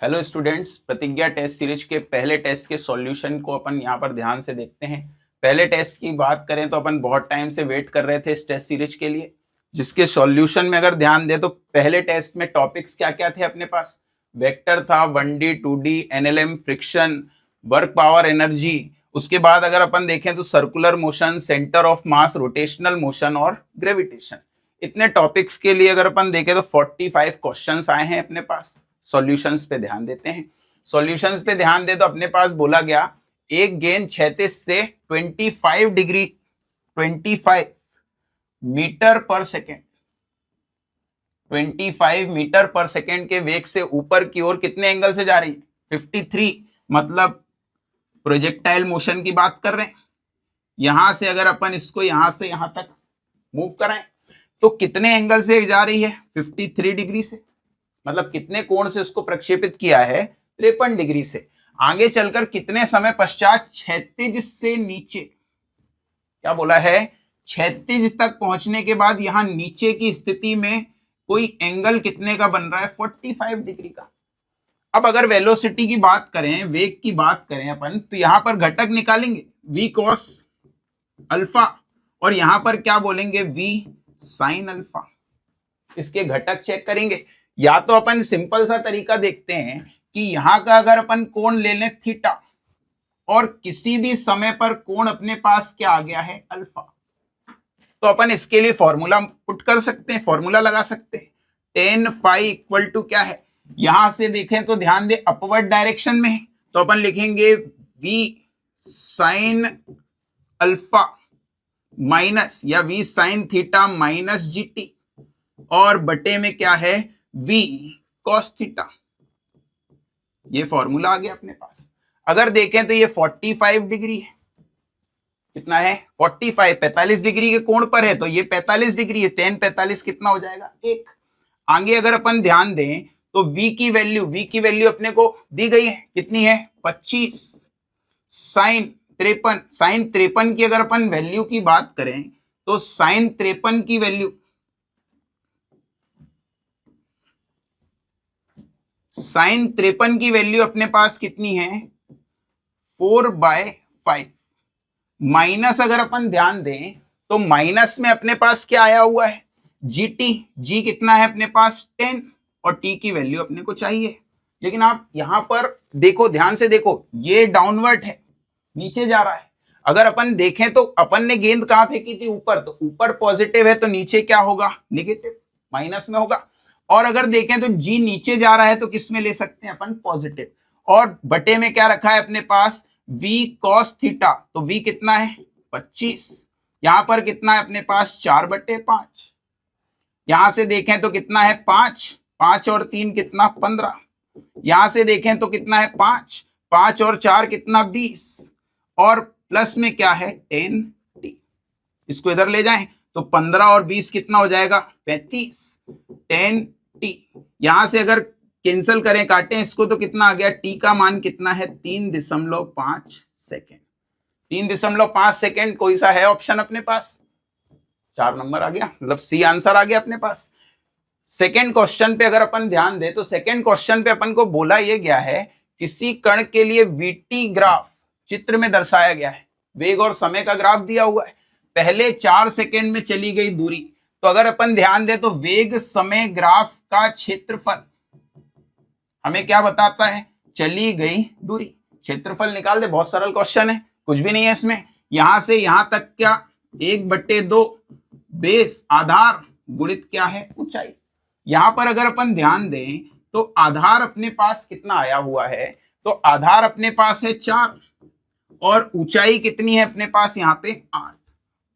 Hello students, प्रतिज्ञा test series के पहले टेस्ट के सॉल्यूशन को अपन यहाँ पर ध्यान से देखते हैं। पहले टेस्ट की बात करें तो अपन बहुत टाइम से वेट कर रहे थे इस टेस्ट सीरीज के लिए, जिसके सॉल्यूशन में अगर ध्यान दें तो पहले टेस्ट में टॉपिक्स क्या क्या थे अपने पास। वेक्टर था, 1D 2D, NLM, friction, work power, energy. उसके बाद अगर अपन देखें तो circular motion, centre of mass, rotational motion और ग्रेविटेशन। इतने टॉपिक्स के लिए अगर अपन देखें तो 45 क्वेश्चंस आए हैं अपने पास। सॉल्यूशंस पे ध्यान देते हैं। सॉल्यूशंस पे ध्यान दे तो अपने पास बोला गया एक गेंद क्षैतिज से 25 मीटर पर सेकेंड 25 मीटर पर सेकेंड के वेग से ऊपर की ओर कितने एंगल से जा रही है? 53। मतलब प्रोजेक्टाइल मोशन की बात कर रहे हैं। यहां से अगर अपन इसको यहां से यहां तक मूव कराएं तो कितने एंगल से जा रही है? 53 डिग्री से। मतलब कितने कोण से उसको प्रक्षेपित किया है? 53 डिग्री से। आगे चलकर कितने समय पश्चात क्षैतिज से नीचे, क्या बोला है, क्षैतिज तक पहुंचने के बाद यहां नीचे की स्थिति में कोई एंगल कितने का बन रहा है? 45 डिग्री का। अब अगर वेलोसिटी की बात करें, वेग की बात करें अपन, तो यहां पर घटक निकालेंगे v cos अल्फा और यहां पर क्या बोलेंगे? v sin alpha. इसके घटक चेक करेंगे। या तो अपन सिंपल सा तरीका देखते हैं कि यहां का अगर अपन कोण ले लें थीटा और किसी भी समय पर कोण अपने पास क्या आ गया है? अल्फा। तो अपन इसके लिए फॉर्मूला पुट कर सकते हैं, फॉर्मूला लगा सकते हैं। tan phi इक्वल टू क्या है? यहां से देखें तो ध्यान दे अपवर्ड डायरेक्शन में है, तो अपन लिखेंगे v sin अल्फा माइनस या v sin theta minus gt और बटे में क्या है? v cos theta. ये फॉर्मूला आ गया अपने पास। अगर देखें तो ये 45 डिग्री है। कितना है? 45 डिग्री के कोण पर है, तो ये 45 डिग्री है। 10 45 कितना हो जाएगा? 1। आगे अगर अपन ध्यान दें तो v की वैल्यू अपने को दी गई है, कितनी है? 25। साइन 53 की अगर अपन वैल्यू की बात करें तो साइन 53 की वैल्यू अपने पास कितनी है? 4/5। माइनस अगर अपन ध्यान दें तो माइनस में अपने पास क्या आया हुआ है? जी कितना है अपने पास? 10 और टी की वैल्यू अपने को चाहिए। लेकिन आप यहां पर देखो, ध्यान से देखो, ये डाउनवर्ड है, नीचे जा रहा है। अगर अपन देखें तो अपन ने गेंद कहां फेंकी थी? ऊपर। तो ऊपर पॉजिटिव है तो नीचे क्या होगा? नेगेटिव, माइनस में होगा। और अगर देखें तो जी नीचे जा रहा है तो किस में ले सकते हैं अपन? पॉजिटिव। और बटे में क्या रखा है अपने पास? v cos theta. तो v कितना है? 25। यहां पर कितना है अपने पास? 4/5। यहां से देखें तो कितना है? 5 और 3 कितना? 15। यहां से देखें तो कितना है? 5 और 4 कितना? 20 और प्लस में क्या है? 10t। इसको इधर ले जाएं तो 15 और 20 कितना हो जाएगा? 35। 10t। यहां से अगर कैंसिल करें, काटें इसको, तो कितना आ गया? t का मान कितना है? 3.5 सेकेंड। 3.5 सेकेंड कोई सा है ऑप्शन अपने पास? 4 नंबर आ गया, मतलब सी आंसर आ गया अपने पास। सेकेंड क्वेश्चन पे अगर अपन ध्यान दें तो सेकेंड क्वेश्चन पे अपन को बोला यह गया है किसी कण के लिए वीटी ग्राफ चित्र में दर्शाया गया है। वेग और समय का ग्राफ दिया हुआ है। पहले 4 सेकेंड में चली गई दूरी। तो अगर अपन ध्यान दें तो वेग समय ग्राफ का क्षेत्रफल हमें क्या बताता है? चली गई दूरी। क्षेत्रफल निकाल दे, बहुत सरल क्वेश्चन है, कुछ भी नहीं है इसमें। यहां से यहां तक क्या? 1/2 बेस आधार गुणित क्या है? ऊंचाई। यहां पर अगर अपन ध्यान दें तो आधार अपने पास कितना आया हुआ है? तो आधार अपने पास है 4 और ऊंचाई कितनी है अपने पास? यहाँ पे 8।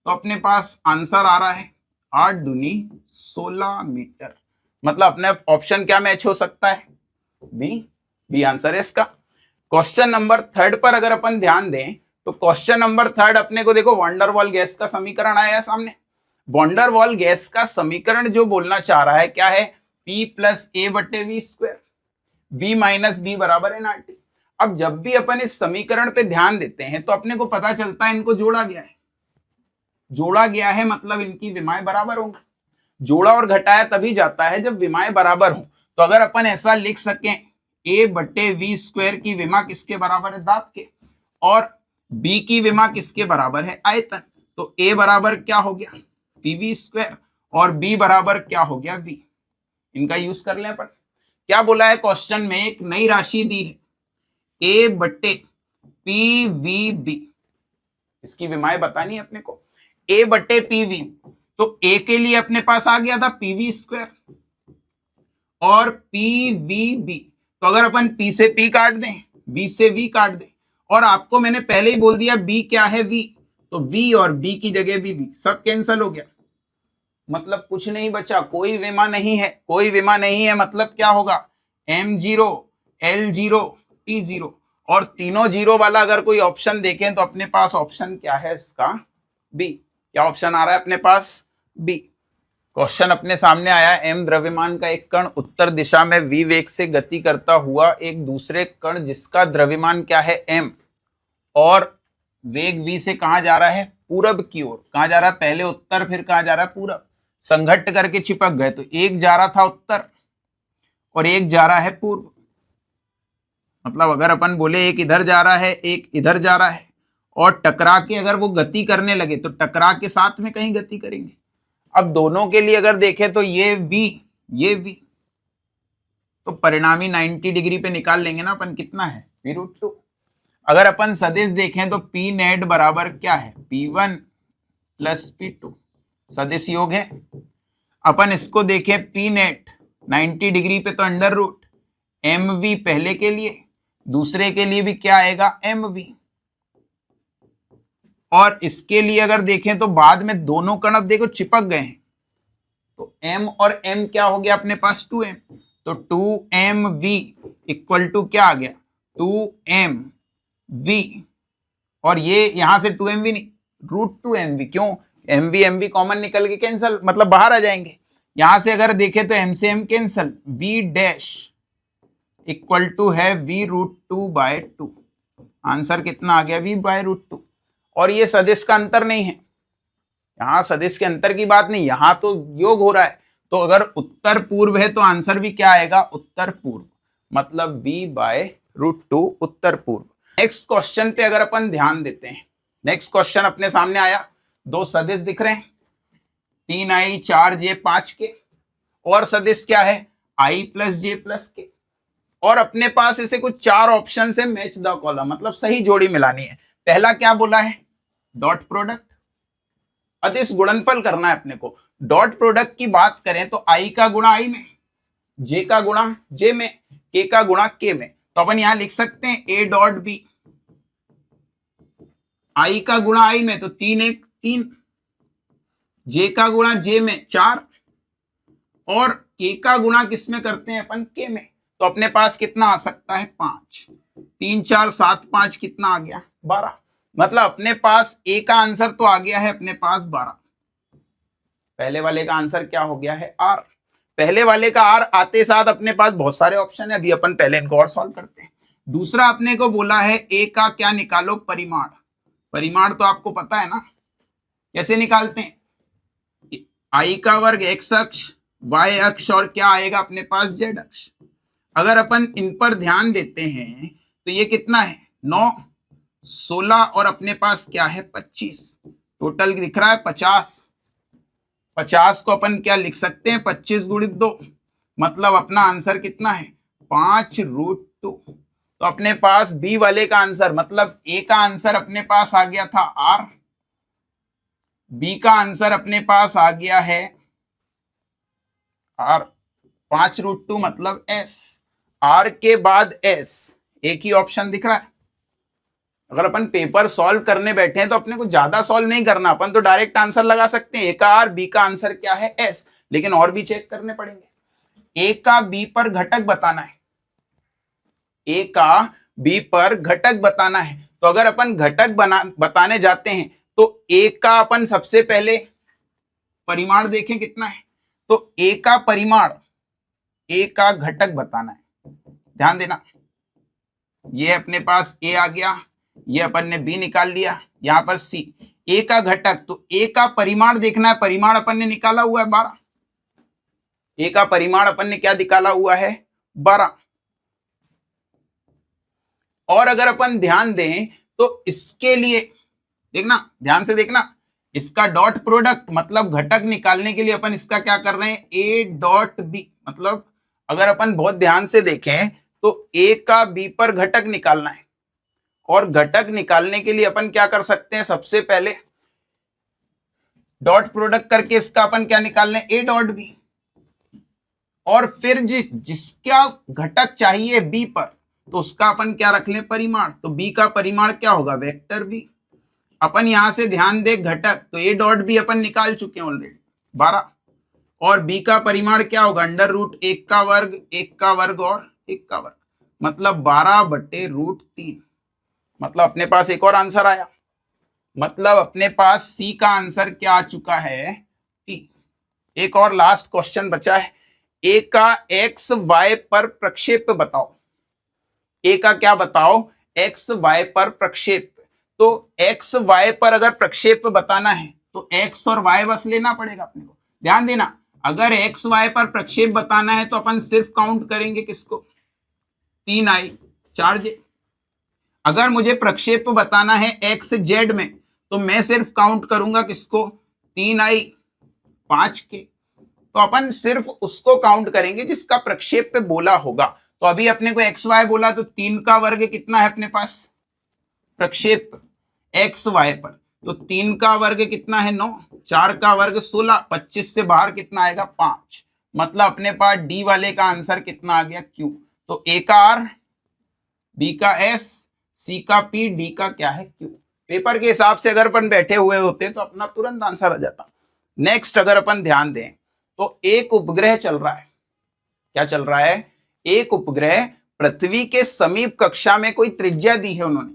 तो अपने पास आंसर आ रहा है 8 दूनी 16 मीटर। मतलब अपने ऑप्शन क्या मैच हो सकता है? बी आंसर है इसका। क्वेश्चन नंबर 3 पर अगर अपन ध्यान दें तो क्वेश्चन नंबर 3 अपने को देखो, वंडरवॉल गैस का समीकरण आया है सामने। वंडरवॉल गैस का समीकरण जो बोलना चाह रहा है क्या है? P + A/v², v - b बराबर है nRT। अब जब भी अपन इस समीकरण पे ध्यान देते हैं तो अपने को पता चलता है इनको जोड़ा गया है। जोड़ा गया है मतलब इनकी विमाएं बराबर होंगी। जोड़ा और घटाया तभी जाता है जब विमाएं बराबर हो। तो अगर अपन ऐसा लिख सकें ए बटे वी स्क्वायर की विमा किसके बराबर है? दाब के। और बी की विमा किसके बराबर है? आयतन। तो ए बराबर क्या हो गया? पीवी स्क्वायर, और बी बराबर क्या हो गया? वी। इनका यूज कर लें अपन। क्या बोला है क्वेश्चन में? एक नई राशि दी है, ए बटे पी वी बी, इसकी विमाएं बतानी है अपने को। ए बटे पीवी, तो ए के लिए अपने पास आ गया था पीवी स्क्वायर, और पीवी बी, तो अगर अपन पी से पी काट दें, बी से वी काट दें, और आपको मैंने पहले ही बोल दिया बी क्या है? वी। तो वी और बी की जगह भी वी, सब कैंसिल हो गया, मतलब कुछ नहीं बचा, कोई विमा नहीं है, कोई विमा नहीं है। मतलब क्या होगा? M0, L0, T0, और तीनों जीरो वाला अगर कोई ऑप्शन देखें तो अपने पास ऑप्शन क्या है इसका? बी। क्या ऑप्शन आ रहा है अपने पास? बी। क्वेश्चन अपने सामने आया, एम द्रव्यमान का एक कण उत्तर दिशा में v वेग से गति करता हुआ एक दूसरे कण जिसका द्रव्यमान क्या है? m, और वेग v से कहां जा रहा है? पूरब की ओर। कहां जा रहा है? पहले उत्तर, फिर कहां जा रहा है? पूरब। संघट्ट करके चिपक गए, तो एक जा रहा था उत्तर और एक जा रहा है पूर्व। मतलब अगर अपन बोले एक इधर जा रहा है, एक इधर जा रहा है, और टकरा के अगर वो गति करने लगे तो टकरा के साथ में कहीं गति करेंगे। अब दोनों के लिए अगर देखें तो ये v, ये v, तो परिणामी 90 डिग्री पे निकाल लेंगे ना अपन, कितना है? v√2। अगर अपन सदिश देखें तो p नेट बराबर क्या है? p1 प्लस p2, सदिश योग है। अपन इसको देखें p नेट 90 डिग्री पे, तो अंडर रूट mv पहले के लिए, दूसरे के लिए भी क्या आएगा? mv। और इसके लिए अगर देखें तो बाद में दोनों कण अब देखो चिपक गए हैं, तो m और m क्या हो गया अपने पास? 2m। तो 2mv इक्वल टू क्या आ गया? 2mv, और ये यहां से 2mv नहीं, √2mv। क्यों? mv mv कॉमन निकल के कैंसल, मतलब बाहर आ जाएंगे। यहां से अगर देखें तो m से m cancel, v dash equal to है v√2/2। आंसर कितना आ गया? v/√2। और ये सदिश का अंतर नहीं है, यहां सदिश के अंतर की बात नहीं, यहां तो योग हो रहा है। तो अगर उत्तर पूर्व है तो आंसर भी क्या आएगा? उत्तर पूर्व, मतलब v/√2 उत्तर पूर्व। नेक्स्ट क्वेश्चन पे अगर अपन ध्यान देते हैं, नेक्स्ट क्वेश्चन अपने सामने आया, दो सदिश दिख रहे हैं, 3i 4j 5k, और सदिश क्या है? i + j + k, और अपने पास ऐसे कुछ चार ऑप्शन है, मैच द कॉलम, मतलब सही जोड़ी मिलानी है। पहला क्या बोला है? डॉट प्रोडक्ट, अदिश गुणनफल करना है अपने को। डॉट प्रोडक्ट की बात करें तो i का गुणा i में, j का गुणा j में, k का गुणा k में। तो अपन यहां लिख सकते हैं a.b, i का गुणा i में तो 3 1 3, j का गुणा j में 4, और k का गुणा किस में करते हैं अपन? k में। तो अपने पास कितना आ सकता है? 5। 3 4 7 5 कितना आ गया? 12। मतलब अपने पास ए का आंसर तो आ गया है अपने पास 12। पहले वाले का आंसर क्या हो गया है? आर। पहले वाले का आर आते साथ अपने पास बहुत सारे ऑप्शन है, अभी अपन पहले इनको और सॉल्व करते हैं। दूसरा अपने को बोला है ए का क्या निकालो? परिमाण। परिमाण तो आपको पता है ना, कैसे निकालते हैं? आई का वर्ग x अक्ष, y अक्ष, और क्या आएगा अपने पास? z अक्ष। अगर अपन इन पर ध्यान देते हैं तो ये कितना है? 9 16, और अपने पास क्या है? 25। टोटल दिख रहा है 50। 50 को अपन क्या लिख सकते हैं? 25 × 2, मतलब अपना आंसर कितना है? 5√2। तो अपने पास बी वाले का आंसर, मतलब ए का आंसर अपने पास आ गया था आर, बी का आंसर अपने पास आ गया है आर, 5√2 मतलब एस। आर के बाद एस, एक ही ऑप्शन दिख रहा है। अगर अपन पेपर सॉल्व करने बैठे हैं तो अपने को ज्यादा सॉल्व नहीं करना, अपन तो डायरेक्ट आंसर लगा सकते हैं। ए का आर, बी का आंसर क्या है? एस, लेकिन और भी चेक करने पड़ेंगे। ए का बी पर घटक बताना है, ए का बी पर घटक बताना है। तो अगर अपन घटक बताने जाते हैं तो ए का अपन सबसे पहले परिमाण देखें कितना है, तो ए का परिमाण, ए का घटक बताना है। ध्यान देना, ये अपने पास ए आ गया, ये अपन ने बी निकाल लिया, यहां पर सी। ए का घटक, तो ए का परिमाण देखना है। परिमाण अपन ने निकाला हुआ है 12। ए का परिमाण अपन ने क्या निकाला हुआ है? 12। और अगर अपन ध्यान दें तो इसके लिए देखना, ध्यान से देखना, इसका डॉट प्रोडक्ट मतलब घटक निकालने के लिए अपन इसका क्या कर रहे हैं, ए डॉट बी। मतलब अगर अपन बहुत ध्यान से देखें तो ए का बी पर घटक निकालना है, और घटक निकालने के लिए अपन क्या कर सकते हैं, सबसे पहले डॉट प्रोडक्ट करके इसका अपन क्या निकाल लें, ए डॉट बी। और फिर जिसका घटक चाहिए बी पर, तो उसका अपन क्या रख लें, परिमाण। तो बी का परिमाण क्या होगा, वेक्टर बी। अपन यहां से ध्यान दे घटक, तो ए डॉट बी अपन निकाल चुके हैं ऑलरेडी 12, और बी का परिमाण क्या होगा, अंडर रूट 1 का वर्ग, 1 का वर्ग और 1 का वर्ग, मतलब 12/√3। मतलब अपने पास एक और आंसर आया, मतलब अपने पास सी का आंसर क्या आ चुका है, टी। एक और लास्ट क्वेश्चन बचा है, ए का एक्स वाई पर प्रक्षेप बताओ। ए का क्या बताओ, एक्स वाई पर प्रक्षेप। तो एक्स वाई पर अगर प्रक्षेप बताना है तो एक्स और वाई बस लेना पड़ेगा अपने को। ध्यान देना, अगर एक्स वाई पर प्रक्षेप बताना है तो अपन सिर्फ काउंट करेंगे किसको, 3i 4j। अगर मुझे प्रक्षेप बताना है एक्स जेड में तो मैं सिर्फ काउंट करूंगा किसको, 3i 5k। तो अपन सिर्फ उसको काउंट करेंगे जिसका प्रक्षेप पे बोला होगा। तो अभी अपने को एक्स वाई बोला, तो 3 का वर्ग कितना है अपने पास, प्रक्षेप एक्स वाई पर, तो 3 का वर्ग कितना है 9, 4 का वर्ग 16, 25 से बाहर कितना आएगा 5। मतलब अपने पास डी वाले का आंसर कितना आ गया, क्यू। तो ए का आर, बी का एस, सी का पी, डी का क्या है, क्यू। पेपर के हिसाब से अगर अपन बैठे हुए होते तो अपना तुरंत आंसर आ जाता। नेक्स्ट अगर अपन ध्यान दें तो एक उपग्रह चल रहा है, क्या चल रहा है, एक उपग्रह पृथ्वी के समीप कक्षा में कोई त्रिज्या दी है उन्होंने,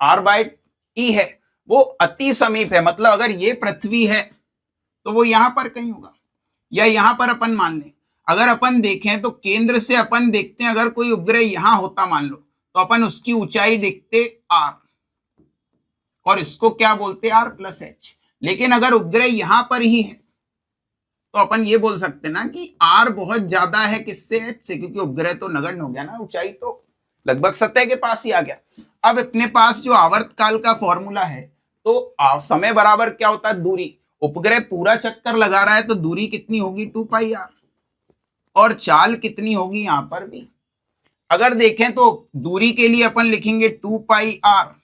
r/e है, वो अति समीप है। मतलब अगर ये पृथ्वी है तो वो यहां पर कहीं होगा, या यहां पर अपन मान लें। अगर अपन देखें तो केंद्र से अपन देखते हैं, अगर कोई उपग्रह यहां होता मान लो, तो अपन उसकी ऊंचाई देखते r, और इसको क्या बोलते r+h। लेकिन अगर उपग्रह यहां पर ही है तो अपन ये बोल सकते ना कि r बहुत ज्यादा है किससे, h से, क्योंकि उपग्रह तो नगण्य हो गया ना, ऊंचाई तो लगभग सतह के पास ही आ गया। अब अपने पास जो आवर्तकाल का फॉर्मूला है, तो समय बराबर क्या होता है, दूरी। उपग्रह पूरा चक्कर लगा रहा है तो दूरी कितनी होगी, 2πr, और चाल कितनी होगी यहां पर भी। अगर देखें तो दूरी के लिए अपन लिखेंगे 2πr,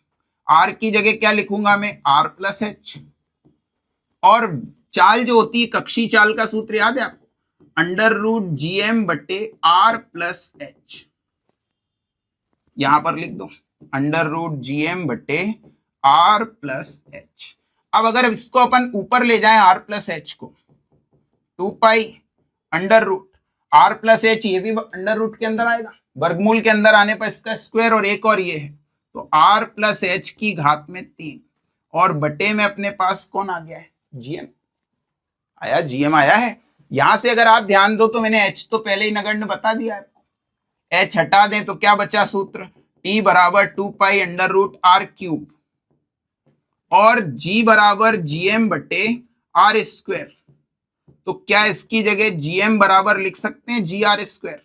r की जगह क्या लिखूंगा मैं, r+h। और चाल जो होती है, कक्षीय चाल का सूत्र याद है आपको, √gm/r+h। यहां पर लिख दो √gm/r+h। अब अगर इसको अपन ऊपर ले जाएं r+h को, 2π√r+h, ये भी अंडर रूट के अंदर आएगा, वर्गमूल के अंदर आने पर इसका स्क्वायर, और एक और ये है, तो r+h की घात में 3, और बटे में अपने पास कौन आ गया है, gm आया, gm आया है। यहां से अगर आप ध्यान दो तो मैंने h तो पहले ही नगण्य बता दिया है, h हटा दें तो क्या बचा सूत्र, t बराबर 2π√r³, और g बराबर gm/r²। तो क्या इसकी जगह gm बराबर लिख सकते हैं gr²।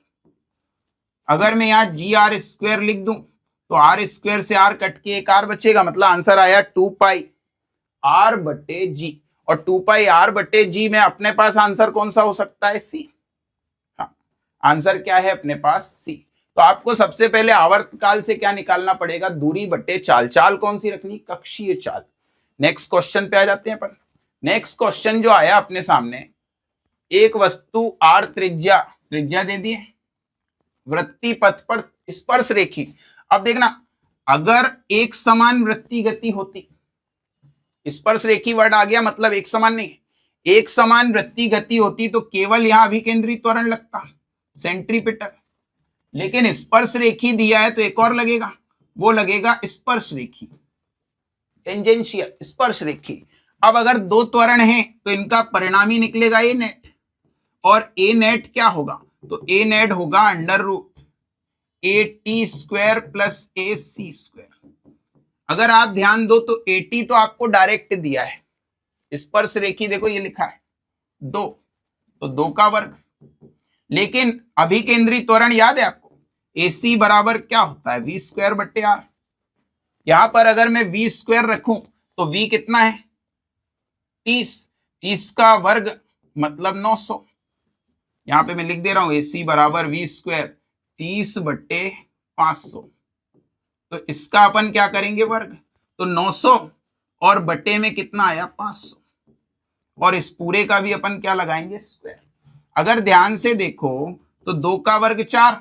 अगर मैं यहाँ gr² लिख दूं तो r² से r कट के एक r बचेगा, मतलब आंसर आया 2πr/g। और 2πr/g में अपने पास आंसर कौन सा हो सकता है, c। हाँ, आंसर क्या है अपने पास, c। तो आपको सबसे पहले आवर्तकाल से क्या निकालना पड़ेगा, दूरी बटे चाल। चाल कौन सी रखनी, कक्षीय चाल। नेक्स्ट क्वेश्चन पे आ जाते हैं अपन। नेक्स्ट क्वेश्चन जो आया अपने सामने, एक वस्तु r त्रिज्या दे दी है, वृत्तीय पथ पर स्पर्श रेखी। अब देखना, अगर एक समान वृत्तीय गति होती, स्पर्श रेखी वर्ड आ गया, मतलब एक समान नहीं, एक समान वृत्तीय गति होती तो केवल यहां अभिकेंद्री त्वरण लगता, सेंट्रीपिटल। लेकिन स्पर्श रेखी दिया है तो एक और लगेगा, वो लगेगा स्पर्श रेखी, टेंजेंशियल स्पर्श रेखी। अब अगर दो त्वरण हैं तो इनका परिणामी निकलेगा ए नेट, और ए नेट क्या होगा, तो ए नेट होगा √AT² + AC²। अगर आप ध्यान दो तो AT तो आपको डायरेक्ट दिया है, स्पर्श रेखी देखो ये लिखा है 2, तो 2 का वर्ग। लेकिन अभिकेंद्री त्वरण याद है आपको, AC बराबर क्या होता है, V²/R। यहां पर अगर मैं V² रखूं तो V कितना है, 30, 30 का वर्ग मतलब 900। यहां पे मैं लिख दे रहा हूं AC बराबर V², 30/500। तो इसका अपन क्या करेंगे वर्ग, तो 900 और बटे में कितना आया 500, और इस पूरे का भी अपन क्या लगाएंगे स्क्वायर। अगर ध्यान से देखो तो 2 का वर्ग 4,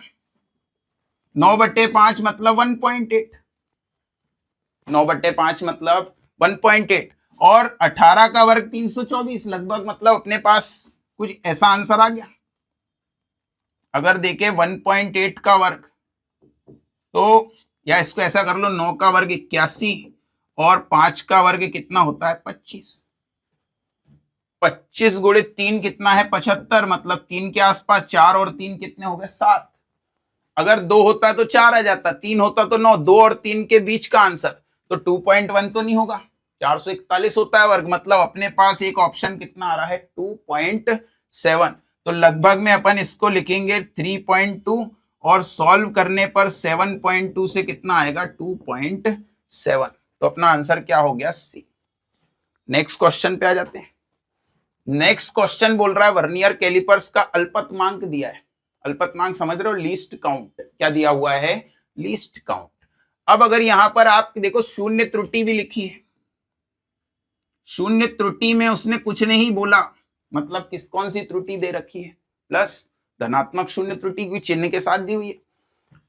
9/5 मतलब 1.8, 9/5 मतलब 1.8, और 18 का वर्ग 324 लगभग, मतलब अपने पास कुछ ऐसा आंसर आ गया। अगर देखें 1.8 का वर्ग, तो या इसको ऐसा कर लो, 9 का वर्ग 81 और 5 का वर्ग कितना होता है 25, 25 गुणे 3 कितना है 75, मतलब 3 के आसपास, 4 और 3 कितने हो गए 7। अगर 2 होता तो 4 आ जाता, 3 होता तो 9, 2 और 3 के बीच का आंसर तो 2.1 तो नहीं होगा, 441 होता है वर्ग, मतलब अपने पास एक ऑप्शन कितना आ रहा है 2.7। तो लगभग में अपन इसको लिखेंगे 3.2, और सॉल्व करने पर 7.2 से कितना आएगा 2.7। तो अपना आंसर क्या हो गया सी। नेक्स्ट क्वेश्चन पे आ जाते हैं। नेक्स्ट क्वेश्चन बोल रहा है वर्नियर कैलिपर्स का अल्पतमांक दिया है। अल्पतमांक समझ रहे हो, लीस्ट काउंट, क्या दिया हुआ है लीस्ट काउंट। अब अगर यहां पर आप देखो शून्य त्रुटि भी लिखी है, शून्य त्रुटि में उसने कुछ नहीं बोला, मतलब किस कौन सी त्रुटि दे रखी है, प्लस धनात्मक शून्य त्रुटि की चिन्ह के साथ दी हुई है।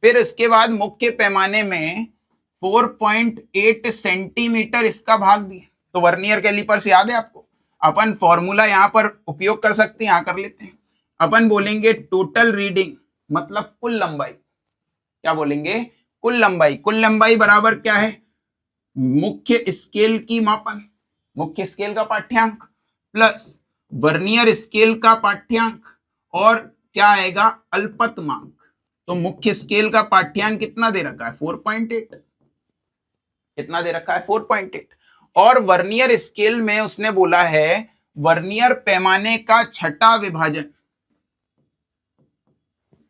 फिर इसके बाद मुख्य पैमाने में 4.8 सेंटीमीटर इसका भाग भी है। तो वर्नियर कैलिपर्स याद है आपको, अपन फॉर्मूला यहां पर उपयोग कर सकते हैं, यहां कर लेते हैं। अपन बोलेंगे टोटल रीडिंग मतलब कुल लंबाई, क्या बोलेंगे कुल लंबाई। कुल लंबाई बराबर क्या है, मुख्य स्केल की मापन, मुख्य स्केल का पाठ्यांक प्लस वर्नियर स्केल का पाठ्यांक, और क्या आएगा अल्पतमांक। तो मुख्य स्केल का पाठ्यांक कितना दे रखा है 4.8, कितना दे रखा है 4.8, और वर्नियर स्केल में उसने बोला है वर्नियर पैमाने का छठा विभाजन,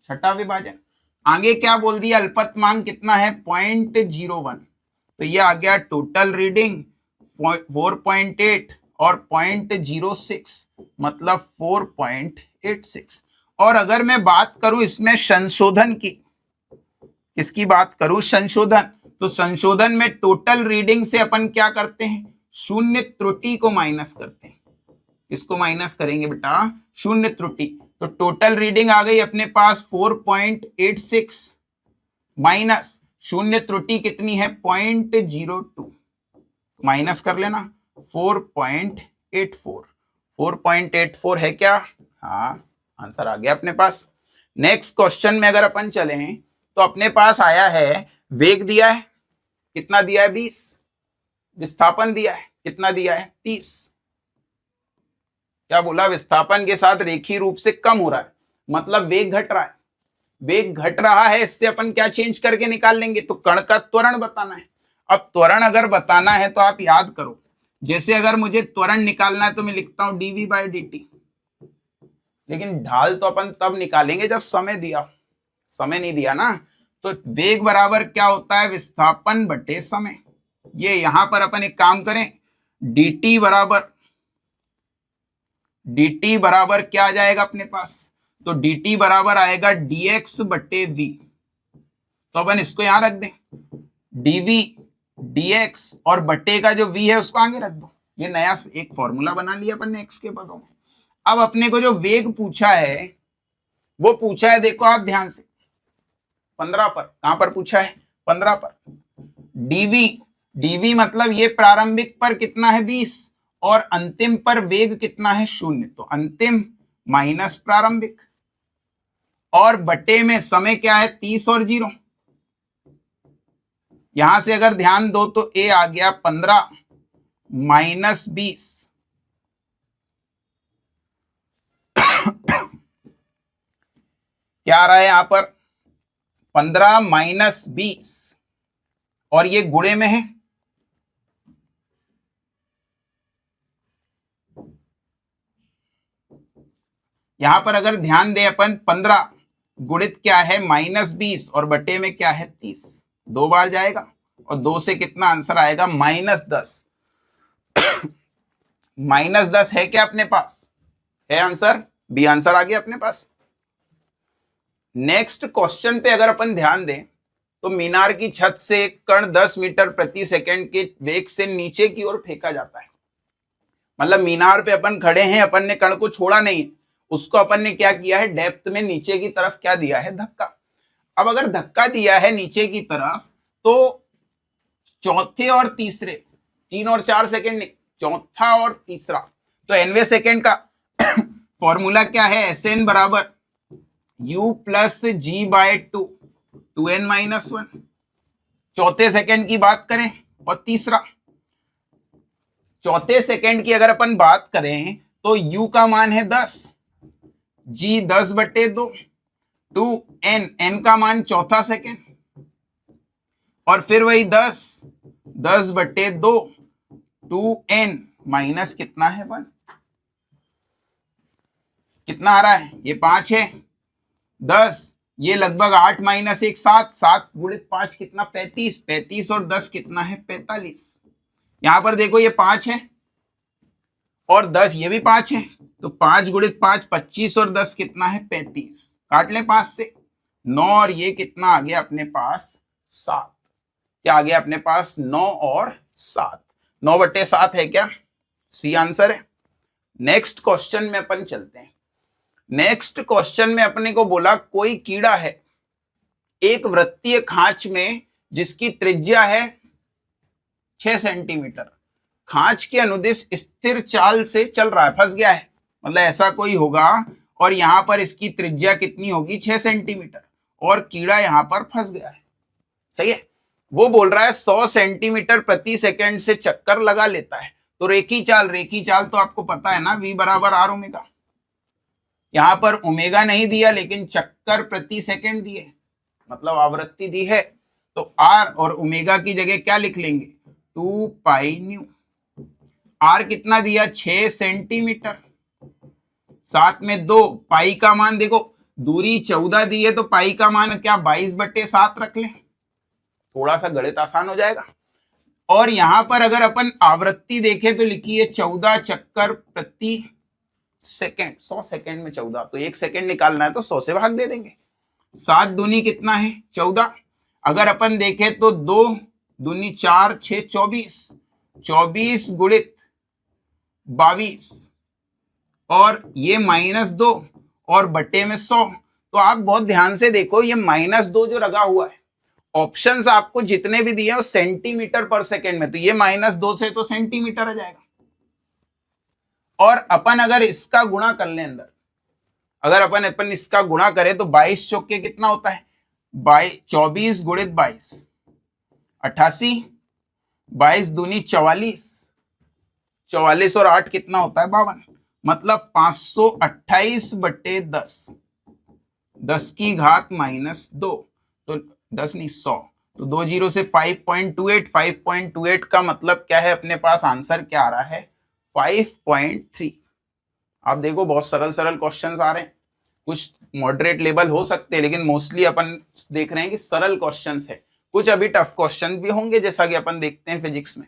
छठा विभाजन। आगे क्या बोल दिया, अल्पतमांक कितना है 0.01। तो ये आ गया टोटल रीडिंग 4.8 और 0.06 मतलब 4.86। और अगर मैं बात करूं इसमें संशोधन की, किसकी बात करूं संशोधन, तो संशोधन में टोटल रीडिंग से अपन क्या करते हैं शून्य त्रुटि को माइनस करते हैं। इसको माइनस करेंगे बेटा शून्य त्रुटि, तो टोटल रीडिंग आ गई अपने पास 4.86 माइनस शून्य त्रुटि कितनी है 0.02, माइनस कर लेना 4.84, 4.84 है क्या, हाँ आंसर आ गया अपने पास। नेक्स्ट क्वेश्चन में अगर अपन चले तो अपने पास आया है वेग दिया है, कितना दिया है 20, विस्थापन दिया है कितना दिया है 30। क्या बोला, विस्थापन के साथ रेखीय रूप से कम हो रहा है, मतलब वेग घट रहा है, वेग घट रहा है, इससे अपन क्या चेंज करके निकाल लेंगे, तो कण का त्वरण बताना है। अब त्वरण अगर बताना है तो आप याद करो, जैसे अगर मुझे त्वरण निकालना है तो मैं लिखता हूं dv/dt, लेकिन ढाल तो अपन तब निकालेंगे जब समय दिया, समय नहीं दिया ना। तो वेग बराबर क्या होता है विस्थापन बटे समय। ये यहां पर अपन एक काम करें, dt बराबर क्या आ जाएगा अपने पास, तो dt बराबर आएगा dx बटे v। तो अपन इसको यहां रख दें, dv dx और बटे का जो v है उसको आगे रख दो। ये नया एक फॉर्मूला बना लिया अपन ने x के पदों में। अब अपने को जो वेग पूछा है वो पूछा है, देखो आप ध्यान से 15 पर, कहां पर पूछा है 15 पर। dv मतलब ये प्रारंभिक पर कितना है 20 और अंतिम पर वेग कितना है 0, तो अंतिम माइनस प्रारंभिक, और बटे में समय क्या है 30 और 0। यहां से अगर ध्यान दो तो a आ गया 15 माइनस 20, क्या आ रहा है यहां पर 15 माइनस 20 और ये गुणे में है, यहां पर अगर ध्यान दे अपन 15 गुणित क्या है -20 और बटे में क्या है 30, 2 बार जाएगा और 2 से कितना आंसर आएगा -10। -10 है क्या अपने पास? है आंसर, बी आंसर आ गया अपने पास। नेक्स्ट क्वेश्चन पे अगर अपन ध्यान दें तो मीनार की छत से एक कण 10 मीटर प्रति सेकंड के वेग से नीचे की ओर फेंका जाता है। मतलब मीनार पे अपन खड़े हैं, अपन ने कण को छोड़ा नहीं, उसको अपन ने क्या किया है, डेप्थ में नीचे की तरफ क्या दिया है, धक्का। अब अगर धक्का दिया है नीचे की तरफ तो चौथे और तीसरे, 3 और 4 सेकंड नहीं, चौथा और तीसरा, तो nवे सेकंड का फॉर्मूला क्या है, Sn बराबर u प्लस जी बाय 2, 2n माइनस 1। चौथे सेकंड की बात करें और तीसरा, चौथे सेकंड की अगर अपन बात करें तो u का मान है 10, g 10/2, 2n, n का मान चौथा सेकंड, और फिर वही 10/2, 2n माइनस कितना है 1, कितना आ रहा है, ये 5 है, 10, ये लगभग 8 माइनस 1 7, 7 गुणित 5 कितना 35, 35 और 10 कितना है 45। यहां पर देखो ये 5 है और 10 ये भी 5 है, तो 5 गुणित 5 25 और 10 कितना है 35, काट लें 5 से, 9 और ये कितना आ गया अपने पास 7, क्या आ गया अपने पास 9 और 7, 9/7 है क्या, सी आंसर है। नेक्स्ट क्वेश्चन में अपन चलते हैं। नेक्स्ट क्वेश्चन में अपने को बोला कोई कीड़ा है एक वृत्तीय खांच में जिसकी त्रिज्या है 6 सेंटीमीटर, खांच के अनुदिश स्थिर चाल से चल रहा है, फंस गया है, मतलब ऐसा कोई होगा और यहां पर इसकी त्रिज्या कितनी होगी 6 सेंटीमीटर और कीड़ा यहां पर फंस गया है, सही है। वो बोल रहा है 100 सेंटीमीटर प्रति सेकंड से चक्कर लगा लेता है, तो रेखी चाल तो आपको पता है ना, v बराबर r ओमेगा। यहां पर ओमेगा नहीं दिया लेकिन चक्कर प्रति सेकंड दिए, मतलब आवृत्ति दी है, तो r और ओमेगा की जगह क्या लिख लेंगे 2 पाई न्यू। r कितना दिया 6 सेंटीमीटर, साथ में 2, पाई का मान देखो दूरी 14 दी है तो पाई का मान क्या 22/7 रख लें, थोड़ा सा गणित आसान हो जाएगा। और यहां पर अगर अपन आवृत्ति देखें तो लिखिए 14 चक्कर प्रति सेकंड, 100 सेकंड में 14, तो 1 सेकंड निकालना है तो 100 से भाग दे देंगे, 7 दूनी कितना है 14, अगर अपन देखें तो 2 दूनी 4, 6 24, 24 गुणित 22 और ये -2 और बटे में 100, तो आप बहुत ध्यान से देखो ये -2 जो लगा हुआ है, ऑप्शंस आपको जितने भी दिए हैं सेंटीमीटर पर सेकंड में, तो ये -2 से तो सेंटीमीटर आ जाएगा। और अपन अगर इसका गुणा कर लें अंदर, अगर अपन इसका गुणा करें तो 22 चौके कितना होता है 24 गुणित 22 88, 22 दूनी 44, 44 और 8 कितना होता है 52, मतलब 528/10, 10 की घात -2, तो 10 नहीं 100, तो 2 जीरो से 5.28, 5.28 का मतलब क्या है अपने पास आंसर क्या आ रहा है 5.3। आप देखो बहुत सरल सरल क्वेश्चंस आ रहे हैं, कुछ मॉडरेट लेवल हो सकते हैं लेकिन मोस्टली अपन देख रहे हैं कि सरल क्वेश्चंस है, कुछ अभी टफ क्वेश्चन भी होंगे जैसा कि अपन देखते हैं फिजिक्स में।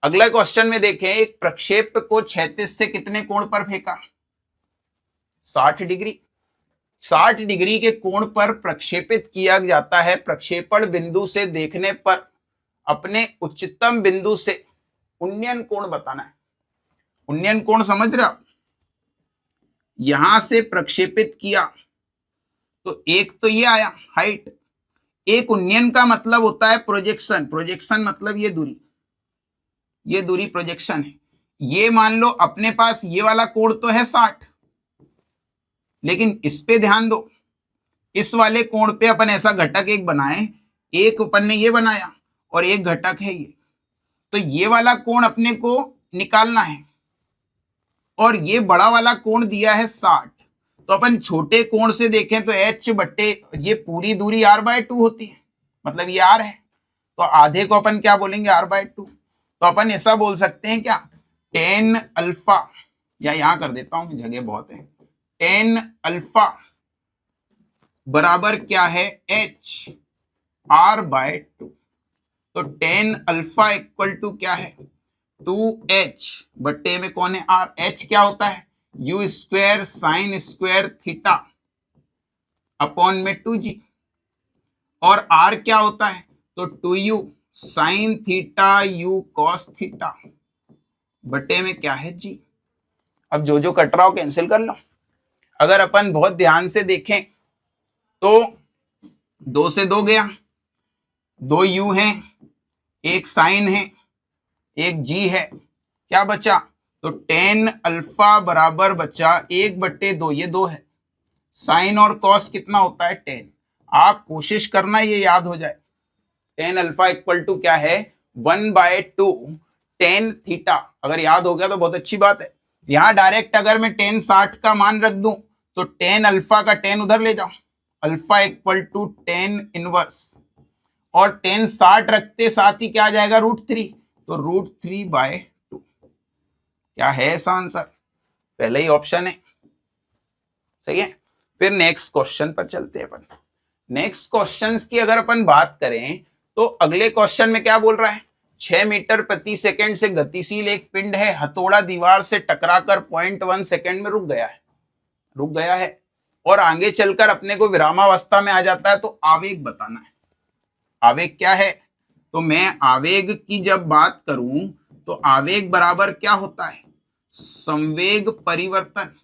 अगला क्वेश्चन में देखें, एक प्रक्षेप को क्षैतिज से कितने कोण पर फेंका 60 डिग्री, 60 डिग्री के कोण पर प्रक्षेपित किया जाता है, प्रक्षेपण बिंदु से देखने पर अपने उच्चतम बिंदु से उन्नयन कोण बताना है। उन्नयन कोण समझ रहे हो आप, यहां से प्रक्षेपित किया तो एक तो ये आया हाइट, एक उन्नयन का मतलब होता है प्रोजेक्शन, प्रोजेक्शन मतलब ये दूरी, ये दूरी प्रोजेक्शन है। ये मान लो अपने पास ये वाला कोण तो है 60, लेकिन इस पे ध्यान दो, इस वाले कोण पे अपन ऐसा घटक एक बनाए, एक अपन ने ये बनाया और एक घटक है ये, तो ये वाला कोण अपने को निकालना है और ये बड़ा वाला कोण दिया है 60, तो अपन छोटे कोण से देखें तो h बट्टे ये पूरी दूरी r/2 होती है, मतलब ये r है, तो आधे को अपन क्या बोलेंगे r/2, तो अपन ऐसा बोल सकते हैं क्या tan अल्फा, या यहां कर देता हूं जगह बहुत है, tan अल्फा बराबर क्या है h r/2। तो टेन अल्फा इक्वल टू क्या है 2h बट्टे में कौन है r। h क्या होता है u square sine square theta upon में 2g। और r क्या होता है तो 2u sine theta u cos theta बटे में क्या है g। अब जो जो कट रहा हो कैंसिल कर लो। अगर अपन बहुत ध्यान से देखें तो 2 से 2 गया, 2 u है, एक साइन है, एक g है, क्या बचा तो टेन अल्फा बराबर बचा 1/2, ये 2 है। साइन और कॉस कितना होता है 10। आप कोशिश करना ये याद हो जाए। टेन अल्फा इक्वल टू क्या है 1/2 टेन थीटा। अगर याद हो गया तो बहुत अच्छी बात है। यहां डायरेक्ट अगर मैं टेन 60 का मान रख दूं तो टेन अल्फा का 10 उधर ले जाओ, अल्फा इक्वल टू 10 इनवर्स, और 10 60 रखते साथ ही क्या आ जाएगा √3, तो √3/2। क्या है इसका आंसर, पहले ही ऑप्शन है, सही है। फिर नेक्स्ट क्वेश्चन पर चलते हैं अपन। नेक्स्ट क्वेश्चंस की अगर अपन बात करें तो अगले क्वेश्चन में क्या बोल रहा है 6 मीटर प्रति सेकंड से गतिशील एक पिंड है, हथौड़ा दीवार से टकराकर 0.1 सेकंड में रुक गया है और आगे चलकर अपने को विरामावस्था में आ जाता है, तो आवेग बताना है। आवेग क्या है तो मैं आवेग की जब बात करूं तो आवेग बराबर क्या होता है संवेग परिवर्तन।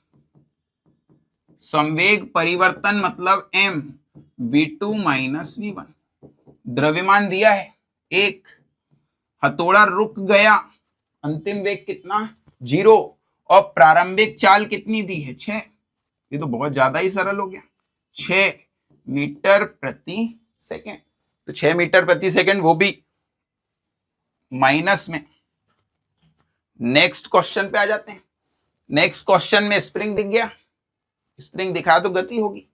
संवेग परिवर्तन मतलब m v2 माइनस v1। द्रव्यमान दिया है 1, हथौड़ा रुक गया, अंतिम वेग कितना 0, और प्रारंभिक चाल कितनी दी है 6। ये तो बहुत ज्यादा ही सरल हो गया, 6 मीटर प्रति सेकेंड। तो 6 मीटर प्रति सेकेंड वो भी माइनस में। नेक्स्ट क्वेश्चन पे आ जाते हैं। नेक्स्ट क्वेश्चन में स्प्रिंग दिख गया, स्प्रिंग दिखा तो गति होगी।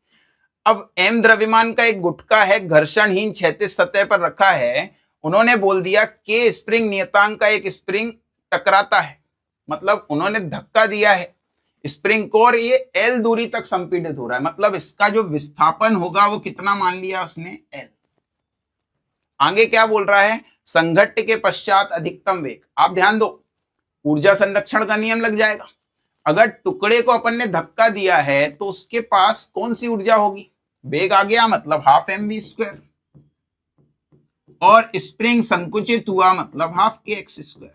अब m द्रव्यमान का एक गुटका है, घर्षणहीन क्षैतिज सतह पर रखा है। उन्होंने बोल दिया k स्प्रिंग नियतांक का एक स्प्रिंग टकराता है, मतलब उन्होंने धक्का दिया है स्प्रिंग को और ये L दूरी तक संपीड़ित हो रहा है, मतलब इसका जो विस्थापन होगा वो कितना मान लिया उसने L। आगे क्या बोल रहा है संघट्ट के पश्चात अधिकतम वेग। आप ध्यान दो ऊर्जा संरक्षण का नियम लग जाएगा। अगर टुकड़े को अपन ने धक्का दिया है तो उसके पास कौन सी ऊर्जा होगी, वेग आ गया मतलब हाफ mv², और स्प्रिंग संकुचित हुआ मतलब हाफ kx²।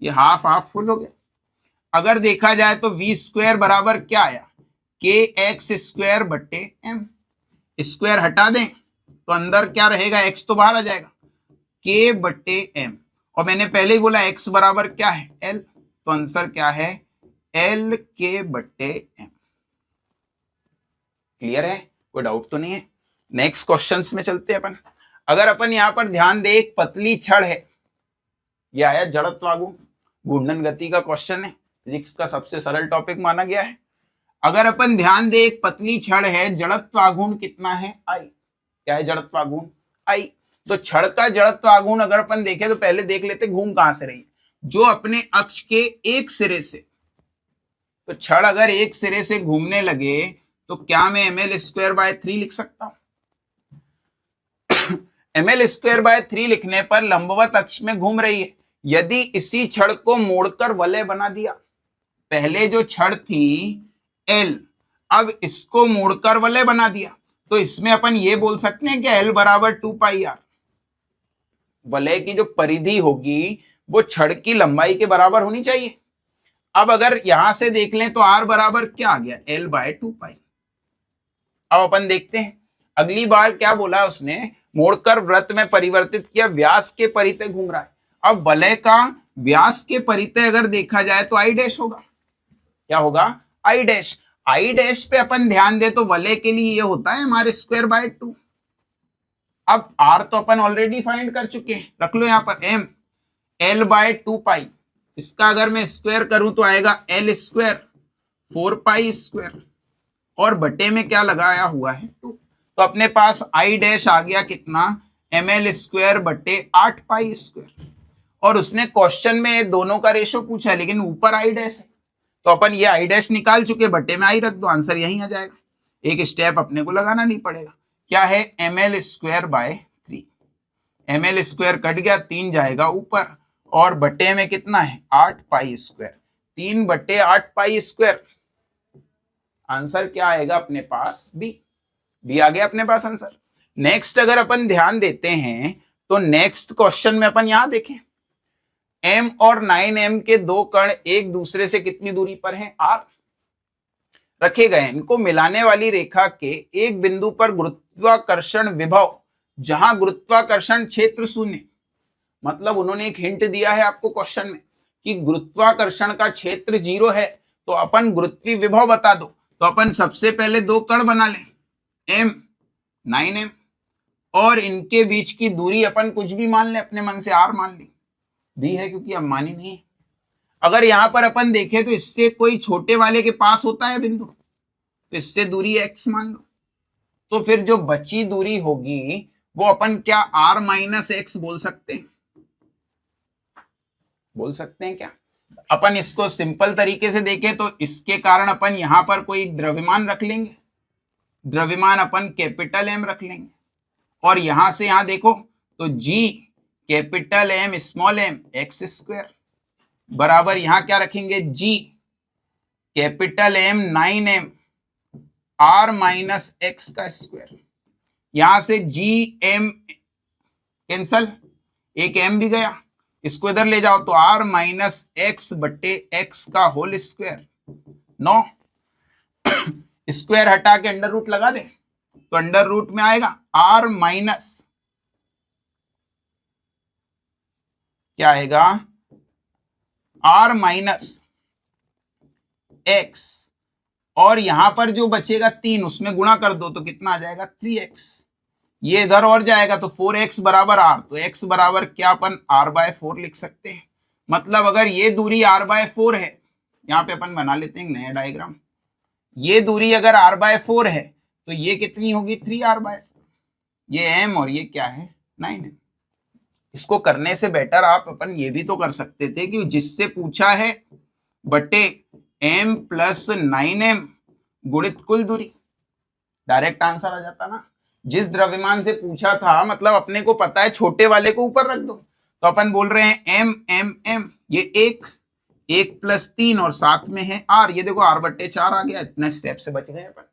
ये हाफ हाफ फुल हो गया। अगर देखा जाए तो v² बराबर क्या आया kx² बट्टे m। स्क्वायर हटा दें तो अंदर क्या रहेगा x तो बाहर आ जाएगा k बट्टे m, और मैंने पहले ही बोला x बराबर क्या है l, तो आंसर क्या है L के बट्टे m। क्लियर है, कोई डाउट तो नहीं है। नेक्स्ट क्वेश्चंस में चलते हैं अपन। अगर अपन यहां पर ध्यान दे एक पतली छड़ है, यह आया जड़त्वागुण घूर्णन गति का क्वेश्चन है, फिजिक्स का सबसे सरल टॉपिक माना गया है। अगर अपन ध्यान दे एक पतली छड़ है, जड़त्वागुण कितना है I। क्या है जड़त्वागुण I। तो छड़ का जड़त्वागुण अगर अपन देखें तो पहले देख लेते घूम कहां से रही है, जो अपने अक्ष के एक सिरे से। तो छड़ अगर एक सिरे से घूमने लगे तो क्या मैं ml²/3 लिख सकता हूं। ml²/3 लिखने पर लंबवत अक्ष में घूम रही है। यदि इसी छड़ को मोड़कर वलय बना दिया, पहले जो छड़ थी L, अब इसको मोड़कर वलय बना दिया, तो इसमें अपन ये बोल सकते हैं कि L बराबर 2πr। वलय की जो परिधि होगी वो छड़ की लंबाई के बराबर होनी चाहिए। अब अगर यहां से देख लें तो r बराबर क्या आ गया L/2π। अब अपन देखते हैं अगली बार क्या बोला उसने, मोड़कर वृत्त में परिवर्तित किया, व्यास के परितः घूम रहा है। अब वलय का व्यास के परितः अगर देखा जाए तो I' होगा। क्या होगा I' पे अपन ध्यान दे तो वलय के लिए ये होता है r²/2। अब r तो अपन ऑलरेडी फाइंड कर चुके हैं, रख लो यहां पर m L/2π। इसका अगर मैं स्क्वायर करूं तो आएगा L² 4π², और बटे में क्या लगाया हुआ है 2, तो अपने पास I' आ गया कितना ml² बटे 8π²। और उसने क्वेश्चन में दोनों का रेशो पूछा है लेकिन ऊपर I' है, तो अपन ये I' निकाल चुके, बटे में I रख दो, आंसर यही आ जाएगा। एक स्टेप अपने को लगाना नहीं पड़ेगा। क्या है, ml²/3। ml² कट गया, 3 जाएगा ऊपर और बटे में कितना है 8π²। 3/8π²। आंसर क्या आएगा अपने पास, बी आ गया अपने पास आंसर। नेक्स्ट अगर अपन ध्यान देते हैं तो नेक्स्ट क्वेश्चन में अपन यहां देखें, m और 9m के दो कण एक दूसरे से कितनी दूरी पर हैं, r रखे गए। इनको मिलाने वाली रेखा के एक बिंदु पर गुरुत्वाकर्षण विभव जहां गुरुत्वाकर्षण क्षेत्र शून्य, मतलब उन्होंने एक हिंट दिया है आपको क्वेश्चन में कि गुरुत्वाकर्षण का क्षेत्र 0 है, तो अपन गुरुत्वीय विभव बता दो। तो अपन सबसे पहले दो कण बना लें, m 9m, और इनके बीच की दूरी अपन कुछ भी मान लें, अपने मन से r मान ली, दी है क्योंकि अब मानी नहीं है। अगर यहां पर अपन देखें तो इससे कोई छोटे वाले के पास होता है बिंदु, तो इससे दूरी x मान लो, तो फिर जो बची दूरी होगी वो अपन क्या r - x बोल सकते हैं, क्या अपन इसको सिंपल तरीके से देखें तो इसके कारण अपन यहां पर कोई द्रव्यमान रख लेंगे, द्रव्यमान अपन कैपिटल M रख लेंगे, और यहां से यहां देखो तो G capital M small m x² बराबर यहां क्या रखेंगे, G capital M 9m r - x²। यहां से GM कैंसल, एक m भी गया, इसको इधर ले जाओ तो r - x/x का होल स्क्वायर 9। स्क्वायर हटा के अंडर रूट लगा दे तो अंडर रूट में आएगा r क्या आएगा, r - x, और यहां पर जो बचेगा 3 उसमें गुणा कर दो तो कितना आ जाएगा 3x। ये इधर और जाएगा तो 4x बराबर r, तो x बराबर क्या अपन r/4 लिख सकते हैं। मतलब अगर ये दूरी r/4 है, यहां पे अपन बना लेते हैं नया डायग्राम, ये दूरी अगर r/4 है तो ये कितनी होगी 3r/4, ये m और ये क्या है 9m। इसको करने से बेटर आप अपन ये भी तो कर सकते थे कि जिससे पूछा है बटे m + 9m गुणित कुल दूरी, डायरेक्ट आंसर आ जाता ना। जिस द्रव्यमान से पूछा था, मतलब अपने को पता है छोटे वाले को ऊपर रख दो, तो अपन बोल रहे हैं m m m, ये 1 + 3 और साथ में है r, ये देखो r/4 आ गया, इतने स्टेप से बच गए अपन।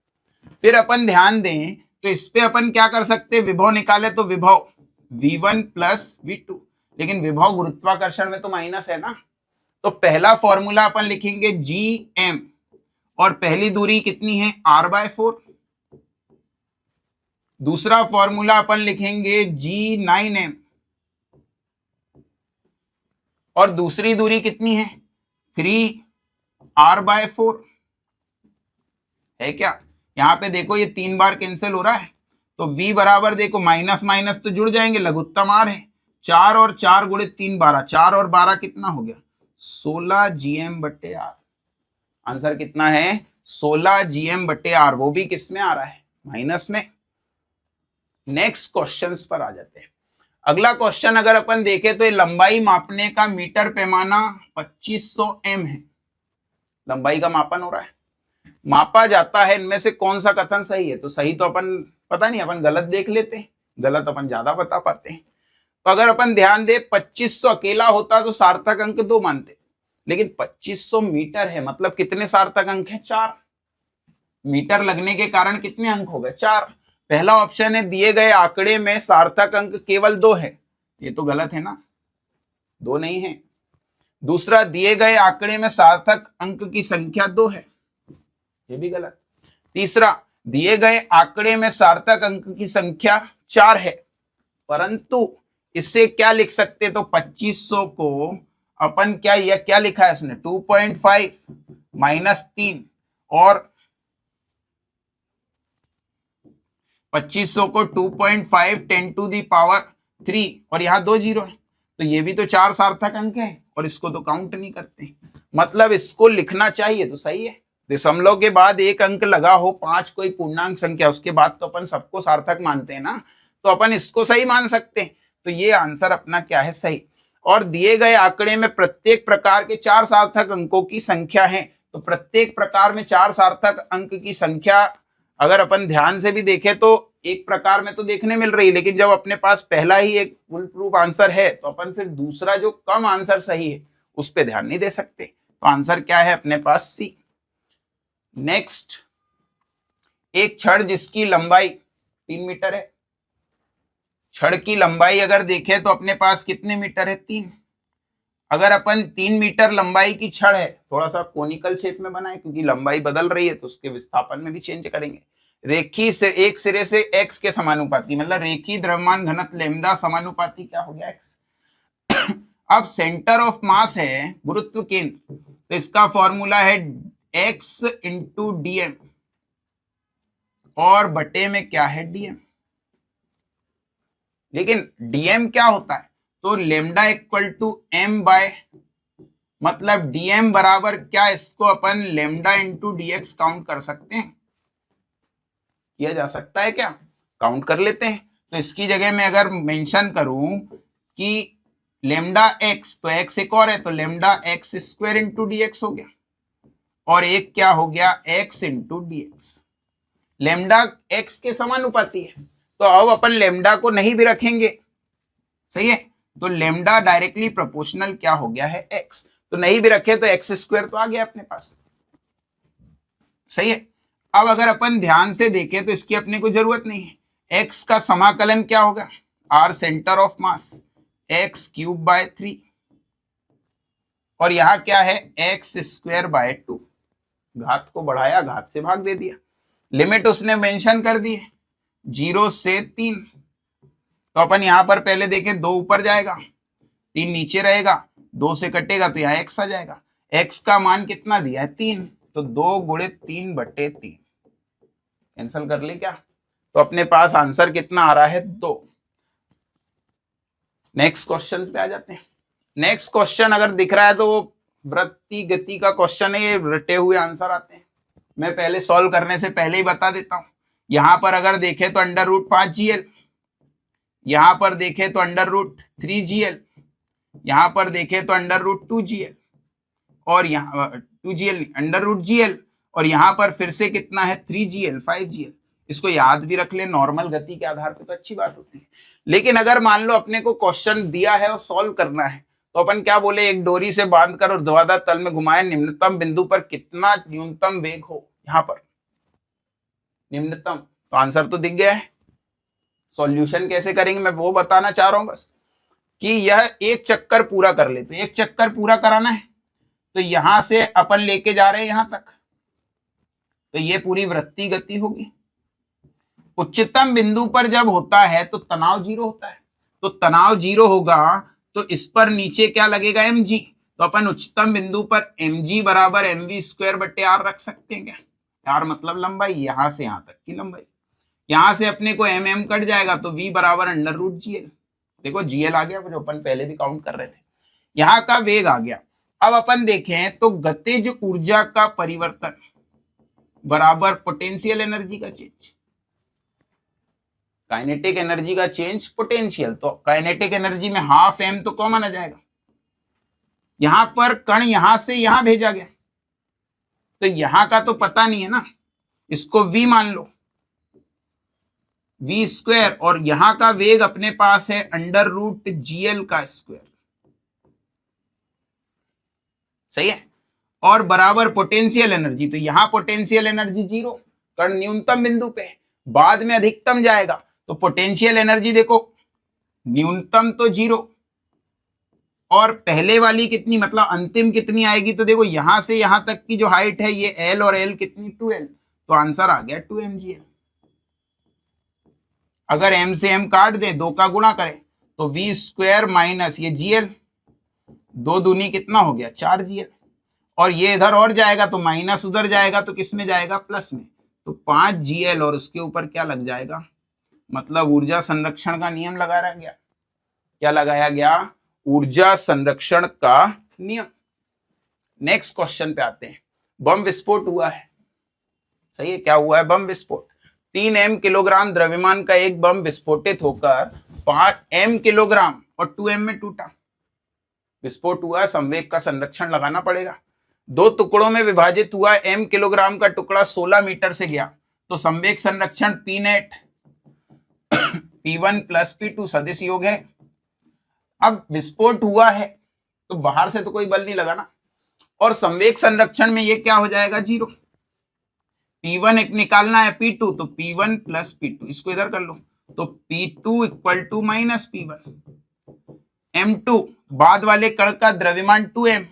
फिर अपन ध्यान दें तो इस पे अपन क्या कर सकते हैं, विभव निकाले तो विभव v1 + v2, लेकिन विभव गुरुत्वाकर्षण में तो माइनस है ना, तो पहला फॉर्मूला अपन लिखेंगे gm, और पहली दूरी कितनी है r/4। दूसरा फॉर्मूला अपन लिखेंगे g9m, और दूसरी दूरी कितनी है 3r/4 है क्या। यहां पे देखो ये 3 बार कैंसिल हो रहा है, तो v बराबर देखो माइनस माइनस तो जुड़ जाएंगे, लघुत्तम r है, 4 और 4 गुणित 3 12, 4 और 12 कितना हो गया 16 gm/r। आंसर कितना है 16 gm/r, वो भी किस में आ रहा है माइनस में। नेक्स्ट क्वेश्चंस पर आ जाते हैं। अगला क्वेश्चन अगर अपन देखें तो ये लंबाई मापने का मीटर पैमाना 2500 m है, लंबाई का मापन हो रहा है, मापा जाता है, इनमें से कौन सा कथन सही है। तो सही तो अपन पता नहीं, अपन गलत देख लेते हैं, गलत अपन ज्यादा बता पाते हैं। तो अगर अपन ध्यान दे 2500 अकेला होता तो सार्थक अंक 2 मानते, लेकिन 2500 मीटर है, मतलब कितने सार्थक अंक है 4, मीटर लगने के कारण कितने अंक हो गए 4। पहला ऑप्शन है दिए गए आंकड़े में सार्थक अंक केवल 2 है, ये तो गलत है ना, 2 नहीं है। दूसरा दिए गए आंकड़े में सार्थक अंक की संख्या 2 है, ये भी गलत। तीसरा दिए गए आंकड़े में सार्थक अंक की संख्या 4 है, परंतु इससे क्या लिख सकते, तो 2500 को अपन क्या, यह क्या लिखा है इसने 2.5 - 3, और 2500 को 2.5 10⁻3, और यहाँ 2 जीरो है, तो ये भी तो 4 सार्थक अंक है, और इसको तो काउंट नहीं करते, मतलब इसको लिखना चाहिए तो सही है। दशमलव के बाद एक अंक लगा हो, 5 कोई पूर्णांक संख्या, उसके बाद तो अपन सबको सार्थक मानते हैं ना, तो अपन इसको सही मान सकते हैं। तो ये आंसर अपना क्या है सही। और दिए गए आंकड़े में प्रत्येक प्रकार के 4 सार्थक अंकों की संख्या है, तो प्रत्येक प्रकार में 4 सार्थक अंक की संख्या अगर अपन ध्यान से भी देखें तो एक प्रकार में तो देखने मिल रही है, लेकिन जब अपने पास पहला ही एक फुल प्रूफ आंसर है तो अपन फिर दूसरा जो कम आंसर सही है उस पर ध्यान नहीं दे सकते। तो आंसर क्या है अपने पास? सी। नेक्स्ट, एक छड़ जिसकी लंबाई 3 मीटर है, छड़ की लंबाई अगर देखें तो अपने पास कितने मीटर है? 3। अगर अपन 3 मीटर लंबाई की छड़ है, थोड़ा सा कोनिकल शेप में बनाए क्योंकि लंबाई बदल रही है तो उसके विस्थापन में भी चेंज करेंगे। रेखी से एक सिरे से x के समानुपाती, मतलब रेखी द्रव्यमान घनत्व लैम्डा समानुपाती क्या हो गया? x। अब सेंटर ऑफ मास है, गुरुत्व केंद्र, तो इसका फॉर्मूला है x इंटू dm और बटे में क्या है? dm। लेकिन dm क्या होता है? तो lambda equal to m by, मतलब dm बराबर क्या, इसको अपन लेमडा इंटू dx काउंट कर सकते हैं, किया जा सकता है क्या? काउंट कर लेते हैं। तो इसकी जगह में अगर मेंशन करूं कि लेमडा x, तो x एक और है तो lambda x square into dx हो गया, और एक क्या हो गया? x into dx। Lambda x के समानुपाती है, तो अब अपन लेमडा को नहीं भी रखेंगे, सही है, तो लेमडा डायरेक्टली प्रोपोर्शनल क्या हो गया है? x। तो नहीं भी रखे तो x स्क्वायर तो आ गया अपने पास, सही है। अब अगर अपन ध्यान से देखें तो इसकी अपने को जरूरत नहीं है। x का समाकलन क्या होगा? r centre of mass x cube by 3, और यहां क्या है? x square by 2। घात को बढ़ाया, घात से भाग दे दिया। लिमिट उसने मेंशन कर दी है 0 से 3, तो अपन यहां पर पहले देखें, 2 ऊपर जाएगा, 3 नीचे रहेगा, 2 से कटेगा तो यहाँ x आ जाएगा। x का मान कितना दिया है? 3, तो 2 गुणे 3 बटे 3, कैंसिल कर ले क्या? तो अपने पास आंसर कितना आ रहा है? 2। नेक्स्ट क्वेश्चन पे आ जाते हैं। नेक्स्ट क्वेश्चन अगर दिख रहा है तो वो वृत्ति गति का क्वेश्चन है, ये रटे हुए आंसर आते हैं। मैं पहले सॉल्व करने से पहले ही बता देता हूं। यहां पर अगर देखें तो अंडर रूट 5gl, यहां पर देखें तो अंडर रूट 3gl, यहां पर देखें तो अंडर रूट 2gl, और यहाँ 2gl अंडर रूट gl, और यहां पर फिर से कितना है? 3gl 5gl। इसको याद भी रख ले, नॉर्मल गति के आधार पे तो अच्छी बात होती है। लेकिन अगर मान लो अपने को क्वेश्चन दिया है और सॉल्व करना है, तो अपन क्या बोले? एक डोरी से बांधकर और ध्रुवाधार तल में घुमाए, निम्नतम बिंदु पर कितना न्यूनतम वेग हो? यहां पर निम्नतम। तो आंसर तो दिख गया है। सॉल्यूशन कैसे करेंगे मैं वो बताना चाह रहा हूं बस, कि यह एक चक्कर पूरा कर ले। तो एक चक्कर पूरा कराना है, तो यहां से अपन लेके जा रहे हैं यहां तक, तो ये पूरी वृत्ति गति होगी। उच्चतम बिंदु पर जब होता है तो तनाव 0 होता है, तो तनाव 0 होगा तो इस पर नीचे क्या लगेगा? mg। तो अपन उच्चतम बिंदु पर mg बराबर mv स्क्वायर बटे r रख सकते हैं क्या? r मतलब लंबाई, यहां से यहां तक की लंबाई। यहां से अपने को mm कट जाएगा तो v बराबर अंडर रूट gl। देखो gl आ गया, जो अपन पहले भी काउंट कर रहे थे। यहां का वेग आ गया। अब अपन देखें तो गतिज ऊर्जा का परिवर्तन बराबर पोटेंशियल एनर्जी का चेंज, काइनेटिक एनर्जी का चेंज पोटेंशियल। तो काइनेटिक एनर्जी में हाफ m तो कॉमन आ जाएगा। यहां पर कण यहां से यहां भेजा गया, तो यहां का तो पता नहीं है ना, इसको v मान लो, v स्क्वायर, और यहां का वेग अपने पास है अंडर रूट gl का स्क्वायर, सही है, और बराबर पोटेंशियल एनर्जी। तो यहां पोटेंशियल एनर्जी 0, कण न्यूनतम बिंदु पे, बाद में अधिकतम जाएगा, तो पोटेंशियल एनर्जी देखो न्यूनतम तो 0, और पहले वाली कितनी, मतलब अंतिम कितनी आएगी? तो देखो यहां से यहां तक की जो हाइट है ये l, और l कितनी? 2l। तो आंसर आ गया 2mgl। अगर m से m काट दे, 2 का गुणा करें, तो v स्क्वायर माइनस ये gl, 2 दूनी कितना हो गया? 4gl, और ये इधर और जाएगा तो माइनस उधर जाएगा तो किस में जाएगा? प्लस में। तो 5gl, और उसके ऊपर क्या लग जाएगा? मतलब ऊर्जा संरक्षण का नियम लगाया गया। क्या लगाया गया? ऊर्जा संरक्षण का नियम। नेक्स्ट क्वेश्चन पे आते हैं। बम विस्फोट हुआ है, सही है, क्या हुआ है? बम विस्फोट। 3m किलोग्राम द्रव्यमान का एक बम विस्फोटित होकर 5m किलोग्राम और 2m में टूटा। विस्फोट हुआ, संवेग का संरक्षण लगाना पड़ेगा। 2 टुकड़ों में विभाजित हुआ m किलोग्राम का टुकड़ा 16 मीटर से गया, तो संवेग संरक्षण P net P1 plus P2 सदिश योग है। अब विस्फोट हुआ है तो बाहर से तो कोई बल नहीं लगा ना, और संवेग संरक्षण में ये क्या हो जाएगा, 0। P1 एक निकालना है P2, तो P1 प्लस P2, इसको इधर कर लो, तो P2 equal to minus P1। M2 बाद वाले कण का द्रव्यमान 2m,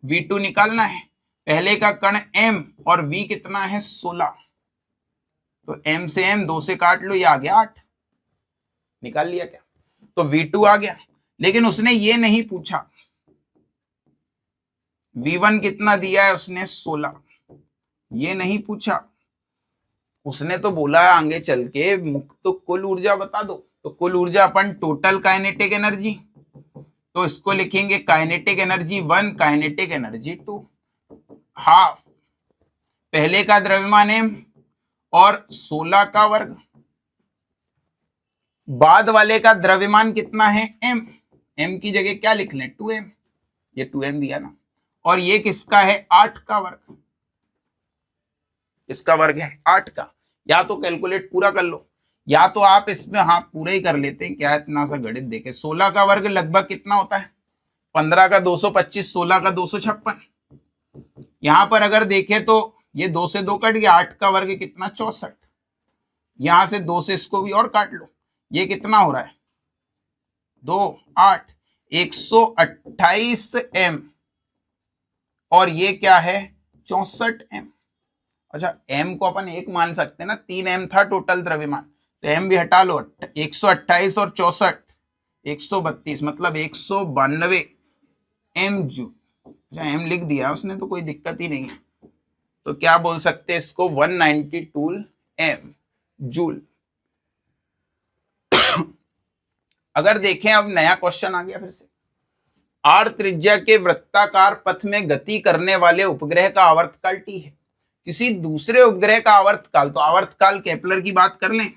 V2 निकालना है, पहले का कण m और V कितना है 16, तो m से m 2 से काट लो, ये आ गया 8। निकाल लिया क्या, तो V2 आ गया। लेकिन उसने ये नहीं पूछा V1 कितना दिया है, उसने 16, ये नहीं पूछा। उसने तो बोला आगे चल के मुक्त कुल ऊर्जा बता दो, तो कुल ऊर्जा अपन टोटल काइनेटिक एनर्जी, तो इसको लिखेंगे kinetic energy 1, kinetic energy 2, half पहले का द्रव्यमान m और 16 का वर्ग, बाद वाले का द्रव्यमान कितना है m, m की जगह क्या लिख लें 2m, ये 2m दिया ना, और ये किसका है 8 का वर्ग, इसका वर्ग है 8 का। या तो कैलकुलेट पूरा कर लो, या तो आप इसमें हाँ पूरा ही कर लेते हैं, क्या इतना सा गणित देखे। 16 का वर्ग लगभग कितना होता है, 15 का 225, 16 का 256। यहां पर अगर देखें तो ये 2 से 2 कट गया, 8 का वर्ग कितना 64, यहां से 2 से इसको भी और काट लो, ये कितना हो रहा है 2 8 128 m, और ये क्या है 64 m। अच्छा m को अपन 1 मान सकते हैं ना, 3 m था टोटल द्रव्यमान, तो m भी हटा लो, 128 और 64 132, मतलब 192 m जूल। अच्छा m लिख दिया उसने तो कोई दिक्कत ही नहीं है, तो क्या बोल सकते हैं इसको 192 m जूल। अगर देखें अब नया क्वेश्चन आ गया फिर से, r त्रिज्या के वृत्ताकार पथ में गति करने वाले उपग्रह का आवर्तकाल t है, किसी दूसरे उपग्रह का आवर्तकाल, तो आवर्तकाल केपलर की बात कर लें,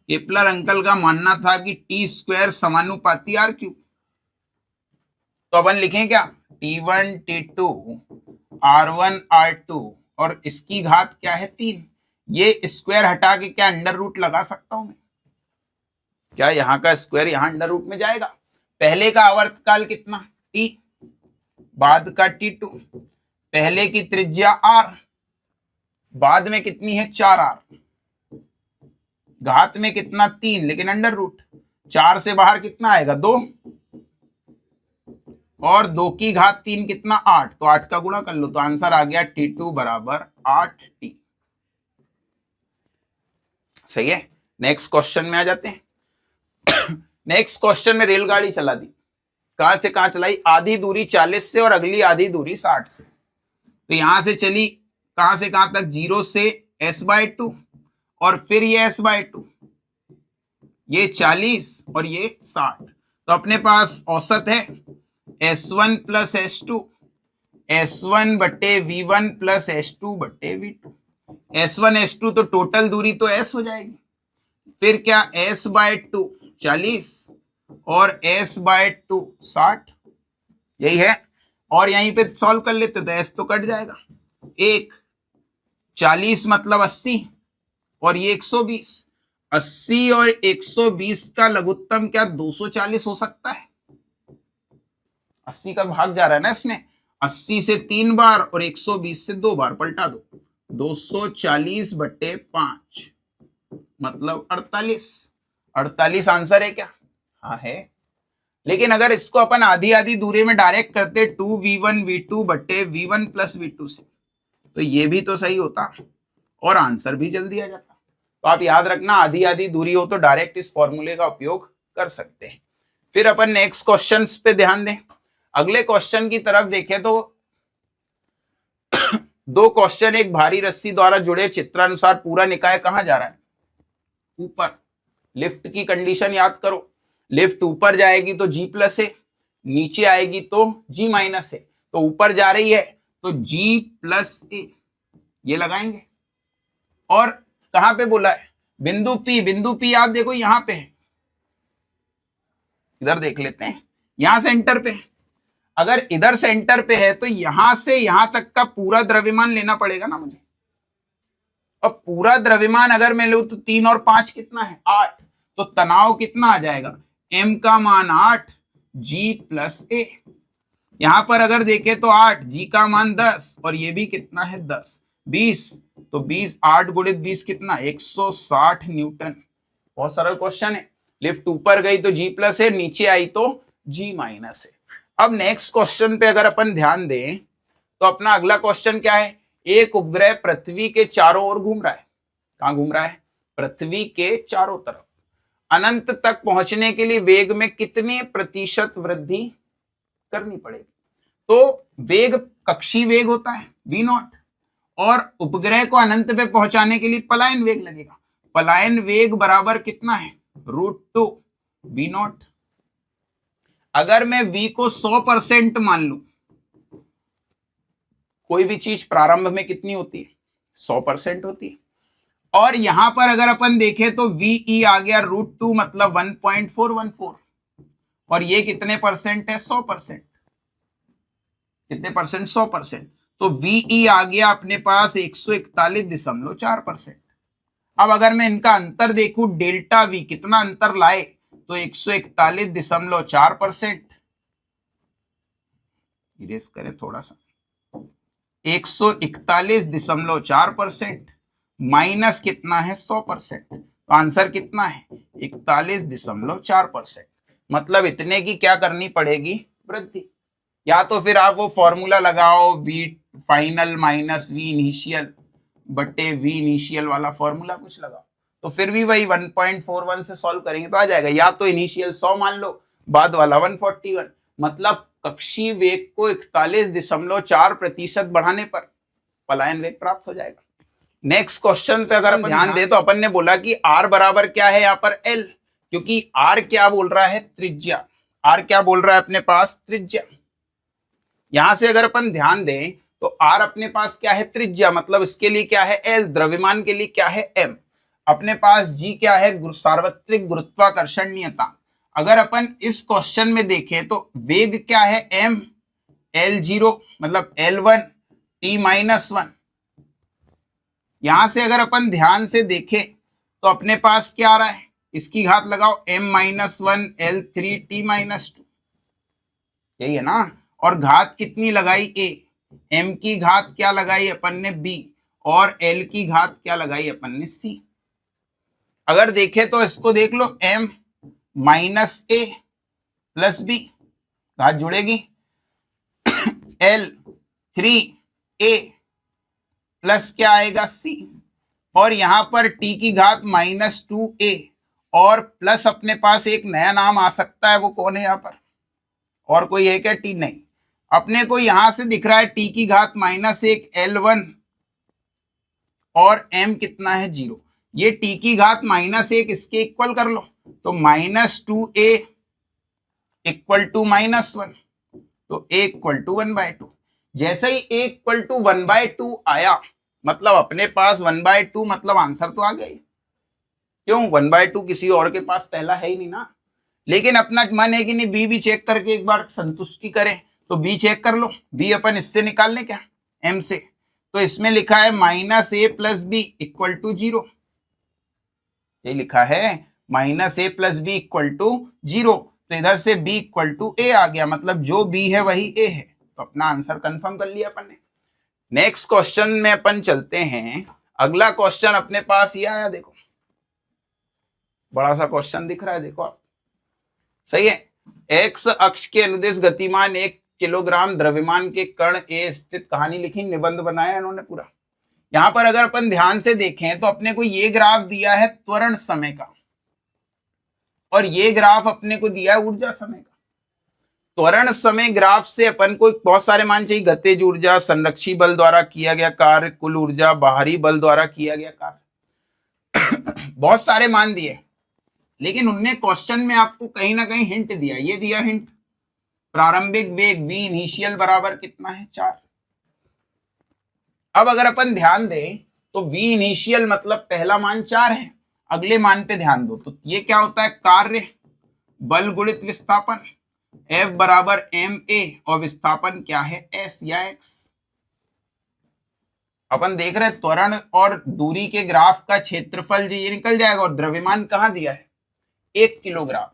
केपलर अंकल का मानना था कि टी स्क्वायर समानुपाती r क्यूब, तो अपन लिखें क्या T1 T2 R1 R2 और इसकी घात क्या है 3, ये स्क्वायर हटा के क्या अंडर रूट लगा सकता हूं मैं, क्या यहाँ का स्क्वायर यहाँ अंडर रूट में जाएगा। पहले का आवर्तकाल कितना t, बाद का T2, पहले की त्रिज्या r, बाद में कितनी है 4r, घात में कितना 3 लेकिन अंडर रूट, 4 से बाहर कितना आएगा 2, और 2 की घात 3 कितना 8, तो 8 का गुणा कर लो, तो आंसर आ गया T2 बराबर 8t। सही है। नेक्स्ट क्वेश्चन में आ जाते हैं। नेक्स्ट क्वेश्चन में रेलगाड़ी चला दी, कहां से कहां चलाई, आधी दूरी 40 से और अगली आधी दूरी 60 से, तो यहां से चली कहां से कहां तक, 0 से s/2 और फिर ये s/2, ये 40 और ये 60, तो अपने पास औसत है s1 प्लस s2, s1 बट्टे v1 प्लस s2 बट्टे v2, s1 s2 तो टोटल दूरी तो s हो जाएगी, फिर क्या s/2 40 और s/2 60, यही है, और यहीं पे सॉल्व कर लेते तो s तो कट जाएगा, 40 मतलब 80 और ये 120, 80 और 120 का लघुत्तम क्या 240 हो सकता है, 80 का भाग जा रहा है ना इसमें, 80 से 3 बार और 120 से 2 बार, पलटा दो, 240 बट्टे 5 मतलब 48 आंसर है क्या, हाँ है। लेकिन अगर इसको अपन आधी आधी दूरी में डायरेक्ट करते 2v1 v2 बट्टे v1 प्लस v2 से, तो ये भी तो सही होता और आंसर भी जल्दी आ जाता। तो आप याद रखना आधी आधी दूरी हो तो डायरेक्ट इस फॉर्मूले का उपयोग कर सकते हैं। फिर अपन नेक्स्ट क्वेश्चन पे ध्यान दें। अगले क्वेश्चन की तरफ देखें तो दो क्वेश्चन, एक भारी रस्सी द्वारा जुड़े चित्रानुसार पूरा निकाय कहां जा रहा है, ऊपर। लिफ्ट की कंडीशन याद करो, लिफ्ट ऊपर जाएगी तो G प्लस है, नीचे आएगी तो G माइनस है, तो ऊपर जा रही है तो G प्लस ए, ये लगाएंगे। और कहां पे बोला है, बिंदु P आप देखो यहां पे है, इधर देख लेते हैं, यहां सेंटर पे, अगर इधर सेंटर पे है तो यहां से यहां तक का पूरा द्रव्यमान लेना पड़ेगा ना मुझे, अब पूरा द्रव्यमान अगर मैं लूं तो 3 और 5 कितना है 8, तो तनाव कितना आ जाएगा m का मान 8 g प्लस a। यहां पर अगर देखें तो 8, g का मान 10 और ये भी कितना है 10, 20, तो 20 8 गुणित 20 कितना 160 न्यूटन। बहुत सरल क्वेश्चन है। लिफ्ट ऊपर गई तो g प्लस है, नीचे आई तो g माइनस है। अब नेक्स्ट क्वेश्चन पे अगर अपन ध्यान दें तो अपना अगला क्वेश्चन क्या है, एक उपग्रह पृथ्वी के चारों ओर घूम रहा है। कहां घूम रहा है, पृथ्वी के चारों तरफ। अनंत तक पहुंचने के लिए वेग में कितने प्रतिशत वृद्धि करनी पड़ेगी। तो वेग कक्षीय वेग होता है v0, और उपग्रह को अनंत पे पहुंचाने के लिए पलायन वेग लगेगा। पलायन वेग बराबर कितना है √2 v0। अगर मैं v को 100% मान लूं, कोई भी चीज प्रारंभ में कितनी होती है 100% होती है, और यहां पर अगर अपन देखें तो VE आ गया √2 मतलब 1.414, और ये कितने परसेंट है 100%। कितने परसेंट 100%, तो VE आ गया अपने पास 141.4%। अब अगर मैं इनका अंतर देखूं डेल्टा V कितना अंतर लाए तो 141.4%। इरेज करें थोड़ा सा, 141.4% माइनस कितना है 100%, तो आंसर कितना है 41.4%। मतलब इतने की क्या करनी पड़ेगी वृद्धि। या तो फिर आप वो फॉर्मूला लगाओ v final minus v initial बटे v इनिशियल वाला फॉर्मूला कुछ लगाओ, तो फिर भी वही 1.41 से सॉल्व करेंगे तो आ जाएगा। या तो इनिशियल 100 मान लो, बाद वाला 141, मतलब कक्षीय वेग को 41.4% बढ़ाने पर पलायन वेग प्राप्त हो जाएगा। नेक्स्ट क्वेश्चन पे अगर अपन ध्यान दे तो अपन ने बोला कि r बराबर क्या है यहाँ पर l, क्योंकि r क्या बोल रहा है त्रिज्या। r क्या बोल रहा है अपने पास त्रिज्या। यहां से अगर अपन ध्यान दें तो r अपने पास क्या है त्रिज्या, मतलब इसके लिए क्या है l, द्रव्यमान के लिए क्या है m, अपने पास g क्या है सार्वत्रिक गुरुत्वाकर्षण नियतांक। अगर अपन इस क्वेश्चन में देखें तो वेग क्या है m, l0 मतलब l1 t-1। यहां से अगर अपन ध्यान से देखें तो अपने पास क्या आ रहा है, इसकी घात लगाओ m-1 l3 t-2, यही है ना। और घात कितनी लगाई a, m की घात क्या लगाई अपन ने b, और l की घात क्या लगाई अपन ने c। अगर देखें तो इसको देख लो m minus a plus b, घात जुड़ेगी l3a प्लस क्या आएगा c, और यहां पर t की घात -2a, और प्लस अपने पास एक नया नाम आ सकता है, वो कौन है यहाँ पर, और कोई है क्या t, नहीं। अपने को यहां से दिख रहा है t की घात -1 l1 और m कितना है 0। ये t की घात -1 इसके इक्वल कर लो, तो -2a इक्वल टू -1, तो a इक्वल टू 1/2। जैसे ही a इक्वल टू 1/2 आया, मतलब अपने पास 1/2 मतलब आंसर तो आ गया। क्यों 1/2 किसी और के पास पहला है ही नहीं ना। लेकिन अपना मन है कि नहीं b भी चेक करके एक बार संतुष्टि करें, तो b चेक कर लो। b अपन इससे निकाल लें क्या m से, तो इसमें लिखा है -a plus b equal to 0, ये लिखा है -a plus b equal to 0, तो इधर से b इक्वल टू a आ गया, मतलब जो b है वही a है, तो अपना आंसर कंफर्म कर लिया अपन ने। नेक्स्ट क्वेश्चन में अपन चलते हैं। अगला क्वेश्चन अपने पास ये आया, देखो बड़ा सा क्वेश्चन दिख रहा है, देखो आप, सही है। एक्स अक्ष के अनुदिश गतिमान 1 किलोग्राम द्रव्यमान के कण ए स्थित कहानी लिखी, निबंध बनाया इन्होंने पूरा। यहां पर अगर अपन ध्यान से देखें तो अपने को ये ग्राफ दिया है त्वरण समय का, और ये ग्राफ अपने को दिया है ऊर्जा समय का। त्वरण समय ग्राफ से अपन को बहुत सारे मान चाहिए, गतिज ऊर्जा, संरक्षी बल द्वारा किया गया कार्य, कुल ऊर्जा, बाहरी बल द्वारा किया गया कार्य, बहुत सारे मान दिए। लेकिन उनने क्वेश्चन में आपको कहीं ना कहीं हिंट दिया, ये दिया हिंट, प्रारंभिक वेग v इनिशियल बराबर कितना है 4। अब अगर अपन ध्यान दें तो v इनिशियल मतलब पहला मान 4 है। अगले मान पे ध्यान दो तो ये क्या होता है, कार्य बल गुणित विस्थापन, F बराबर ma, और विस्थापन क्या है s या x। अपन देख रहे हैं त्वरण और दूरी के ग्राफ का क्षेत्रफल ये निकल जाएगा और द्रव्यमान कहाँ दिया है 1 किलोग्राम,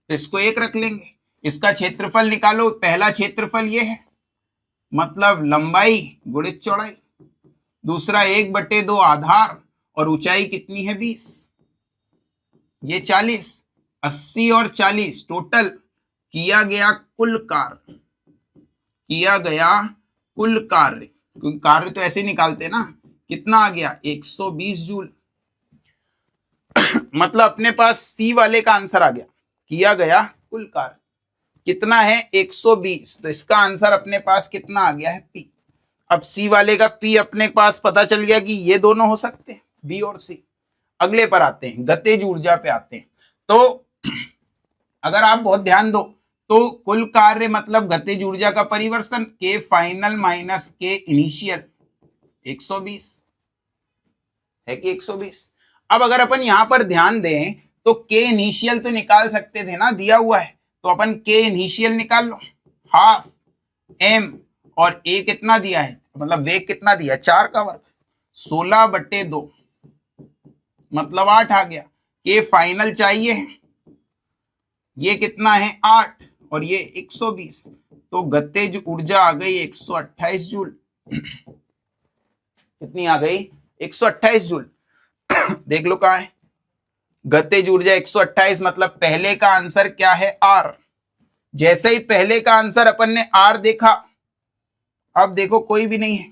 तो इसको 1 रख लेंगे। इसका क्षेत्रफल निकालो, पहला क्षेत्रफल ये है मतलब लंबाई गुणित चौड़ाई, दूसरा 1/2 आधार और ऊंचाई कितनी है 20, ये 40, 80 और 40 टोटल किया गया कुल कार्य, क्योंकि कार्य तो ऐसे निकालते ना, कितना आ गया 120 जूल। मतलब अपने पास सी वाले का आंसर आ गया, किया गया कुल कार्य कितना है 120, तो इसका आंसर अपने पास कितना आ गया है पी। अब सी वाले का पी अपने पास पता चल गया कि ये दोनों हो सकते हैं बी और सी। अगले पर आते हैं, गतिज ऊर्जा पे आते हैं। तो अगर आप बहुत ध्यान दो तो कुल कार्य मतलब गतिज ऊर्जा का परिवर्तन के फाइनल माइनस के इनिशियल 120 है कि 120। अब अगर अपन यहां पर ध्यान दें तो के इनिशियल तो निकाल सकते थे ना, दिया हुआ है, तो अपन के इनिशियल निकाल लो, हाफ एम और ए कितना दिया है मतलब वेग कितना दिया 4 का वर्ग 16/2 मतलब 8 आ गया। के फाइनल चाहिए, ये कितना है 8 और ये 120, तो गतिज ऊर्जा आ गई 128 जूल। कितनी आ गई 128 जूल। देख लो कहाँ है गतिज ऊर्जा 128, मतलब पहले का आंसर क्या है आर। जैसे ही पहले का आंसर अपन ने आर देखा, अब देखो कोई भी नहीं है,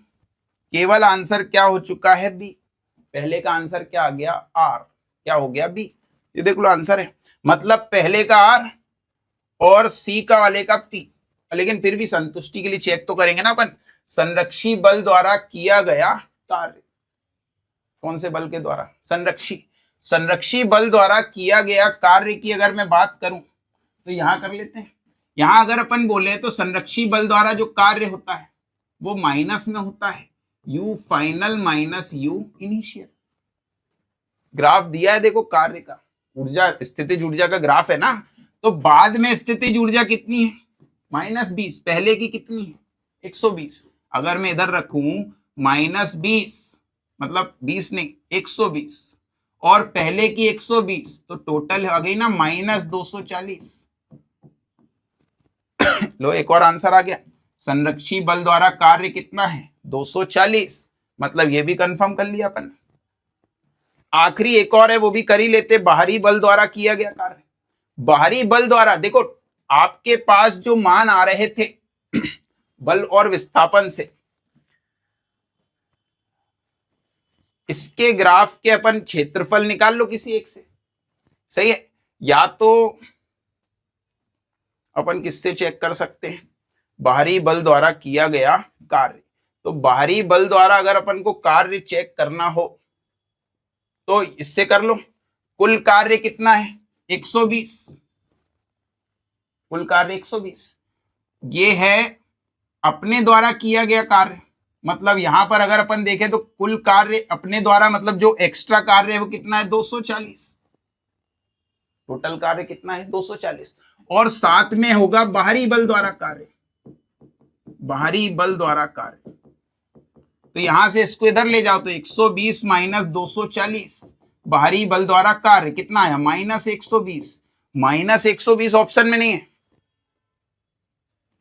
केवल आंसर क्या हो चुका है बी। पहले का आंसर क्या आ गया आर, क्या हो गया बी। ये देख लो आंसर है, मतलब पहले का आर और सी का वाले का पी। लेकिन फिर भी संतुष्टि के लिए चेक तो करेंगे ना अपन, संरक्षी बल द्वारा किया गया कार्य, कौन से बल के द्वारा संरक्षी बल द्वारा किया गया कार्य की अगर मैं बात करूं तो यहां कर लेते हैं। यहां अगर अपन बोले तो संरक्षी बल द्वारा जो कार्य होता है वो माइनस में होता है, you final minus you initial. Graph दिया है देखो कार्य का, ऊर्जा स्थितिज ऊर्जा का ग्राफ है ना, तो बाद में स्थितिज ऊर्जा कितनी है -20, पहले की कितनी है 120। अगर मैं इधर रखूं -20 मतलब 20 नहीं 120 और पहले की 120, तो टोटल आ गई ना -240। लो एक और आंसर आ गया, संरक्षी बल द्वारा कार्य कितना है 240, मतलब ये भी कंफर्म कर लिया अपन। आखिरी एक और है वो भी कर ही लेते, बाहरी बल द्वारा किया गया कार्य। बाहरी बल द्वारा देखो आपके पास जो मान आ रहे थे बल और विस्थापन से, इसके ग्राफ के अपन क्षेत्रफल निकाल लो किसी एक से, सही है। या तो अपन किससे चेक कर सकते हैं, बाहरी बल द्वारा किया गया कार्य। तो बाहरी बल द्वारा अगर अपन को कार्य चेक करना हो तो इससे कर लो। कुल कार्य कितना है 120, कुल कार्य 120, ये है अपने द्वारा किया गया कार्य। मतलब यहां पर अगर अपन देखें तो कुल कार्य अपने द्वारा मतलब जो एक्स्ट्रा कार्य है वो कितना है 240, टोटल कार्य कितना है 240, और साथ में होगा बाहरी बल द्वारा कार्य, बाहरी बल द्वारा कार्य। तो यहां से इसको इधर ले जाओ तो 120 माइनस 240, बाहरी बल द्वारा कार्य कितना आया -120। -120 ऑप्शन में नहीं है,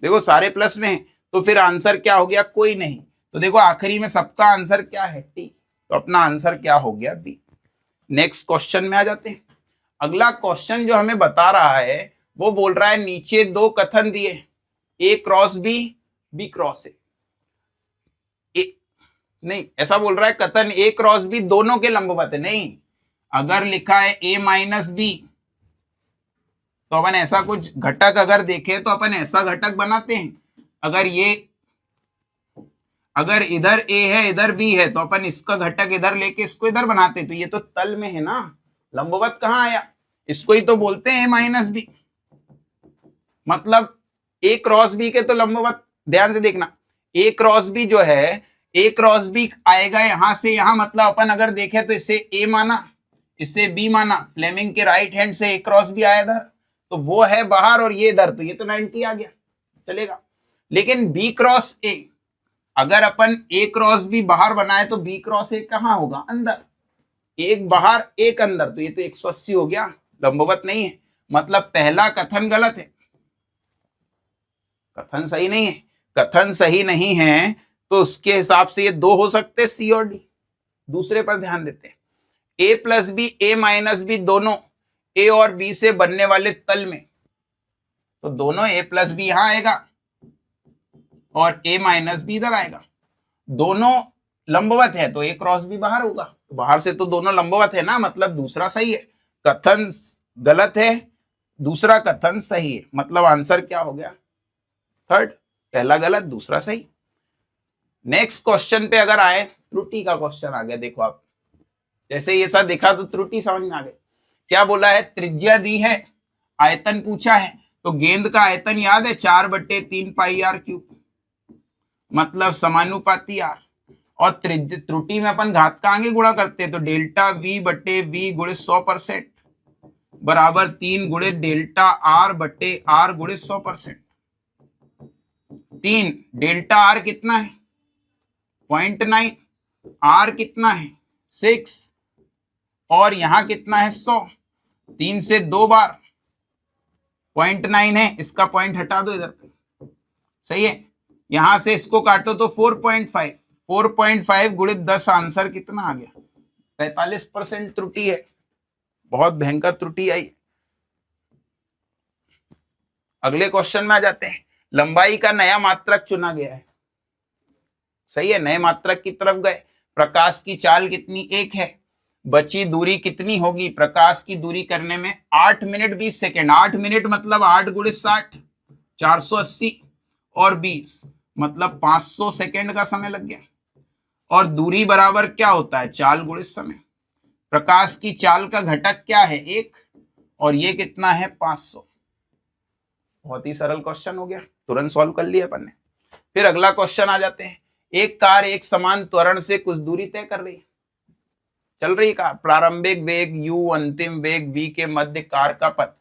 देखो सारे प्लस में है, तो फिर आंसर क्या हो गया कोई नहीं। तो देखो आखिरी में सबका आंसर क्या है टी, तो अपना आंसर क्या हो गया बी। नेक्स्ट क्वेश्चन में आ जाते हैं। अगला क्वेश्चन जो हमें बता रहा है वो बोल रहा है नीचे दो कथन दिए, A cross B, B cross A. नहीं ऐसा बोल रहा है कथन ए क्रॉस बी दोनों के लंबवत है, नहीं अगर लिखा है ए माइनस बी तो अपन ऐसा कुछ घटक अगर देखें तो अपन ऐसा घटक बनाते हैं। अगर इधर ए है इधर बी है तो अपन इसका घटक इधर लेके इसको इधर बनाते, तो ये तो तल में है ना, लंबवत कहां आया, इसको ही तो बोलते हैं माइनस बी। मतलब ए क्रॉस बी के तो लंबवत, ध्यान से देखना ए क्रॉस बी जो है, ए क्रॉस बी आएगा यहां से यहां, मतलब अपन अगर देखें तो इसे ए माना इसे बी माना, फ्लेमिंग के राइट हैंड से ए क्रॉस बी आया इधर, तो वो है बाहर और ये इधर, तो ये तो 90 आ गया चलेगा। लेकिन बी क्रॉस ए अगर अपन ए क्रॉस बी बाहर बनाए तो बी क्रॉस ए कहाँ होगा, अंदर, एक बाहर एक अंदर, तो ये तो 180 हो गया, लंबवत नहीं है, मतलब पहला कथन गलत है, कथन सही नहीं है। कथन सही नहीं है तो उसके हिसाब से ये दो हो सकते हैं, सी और डी। दूसरे पर ध्यान देते हैं, ए प्लस बी ए माइनस बी दोनों ए और बी से बनने वाले तल में, तो दोनों ए प्लस बी यहां आएगा और ए माइनस बी इधर आएगा, दोनों लंबवत है तो ए क्रॉस बी बाहर होगा, तो बाहर से तो दोनों लंबवत है ना, मतलब दूसरा सही है। कथन गलत है, दूसरा कथन सही है, मतलब आंसर क्या हो गया, थर्ड, पहला गलत दूसरा सही। नेक्स्ट क्वेश्चन पे अगर आए, त्रुटि का क्वेश्चन आ गया, देखो आप जैसे ये सब देखा तो त्रुटि समझ में आ गई। क्या बोला है, त्रिज्या दी है, आयतन पूछा है, तो गेंद का आयतन याद है 4/3 पाई आर क्यूब, मतलब समानुपाती आर, और त्रुटि में अपन घात का आगे गुणा करते हैं, तो डेल्टा वी बटे वी गुणे 100% बराबर 3 गुणे डेल्टा आर बटे आर गुणे 100%। 3 डेल्टा आर कितना है 0.9, आर कितना है 6, और यहां कितना है 100, 3 से 2 बार 0.9 है, इसका पॉइंट हटा दो इधर पे, सही है, यहां से इसको काटो तो 4.5, 4.5 गुणे 10, आंसर कितना आ गया 45% त्रुटि है, बहुत भयंकर त्रुटि आई। अगले क्वेश्चन में आ जाते हैं, लंबाई का नया मात्रक चुना गया है, सही है, नए मात्रक की तरफ गए, प्रकाश की चाल कितनी 1 है, बची दूरी कितनी होगी, प्रकाश की दूरी करने में 8 मिनट 20 सेकेंड, 8 मिनट मतलब 8 गुणे 60 480 और 20 मतलब 500 सेकेंड का समय लग गया, और दूरी बराबर क्या होता है चाल गुणे समय, प्रकाश की चाल का घटक क्या है 1 और ये कितना है 500। बहुत ही सरल क्वेश्चन हो गया, तुरंत सॉल्व कर लिया अपन ने। फिर अगला क्वेश्चन आ जाते हैं, एक कार एक समान त्वरण से कुछ दूरी तय कर रही है, चल रही कार, प्रारंभिक वेग u, अंतिम वेग v के मध्य कार का पथ,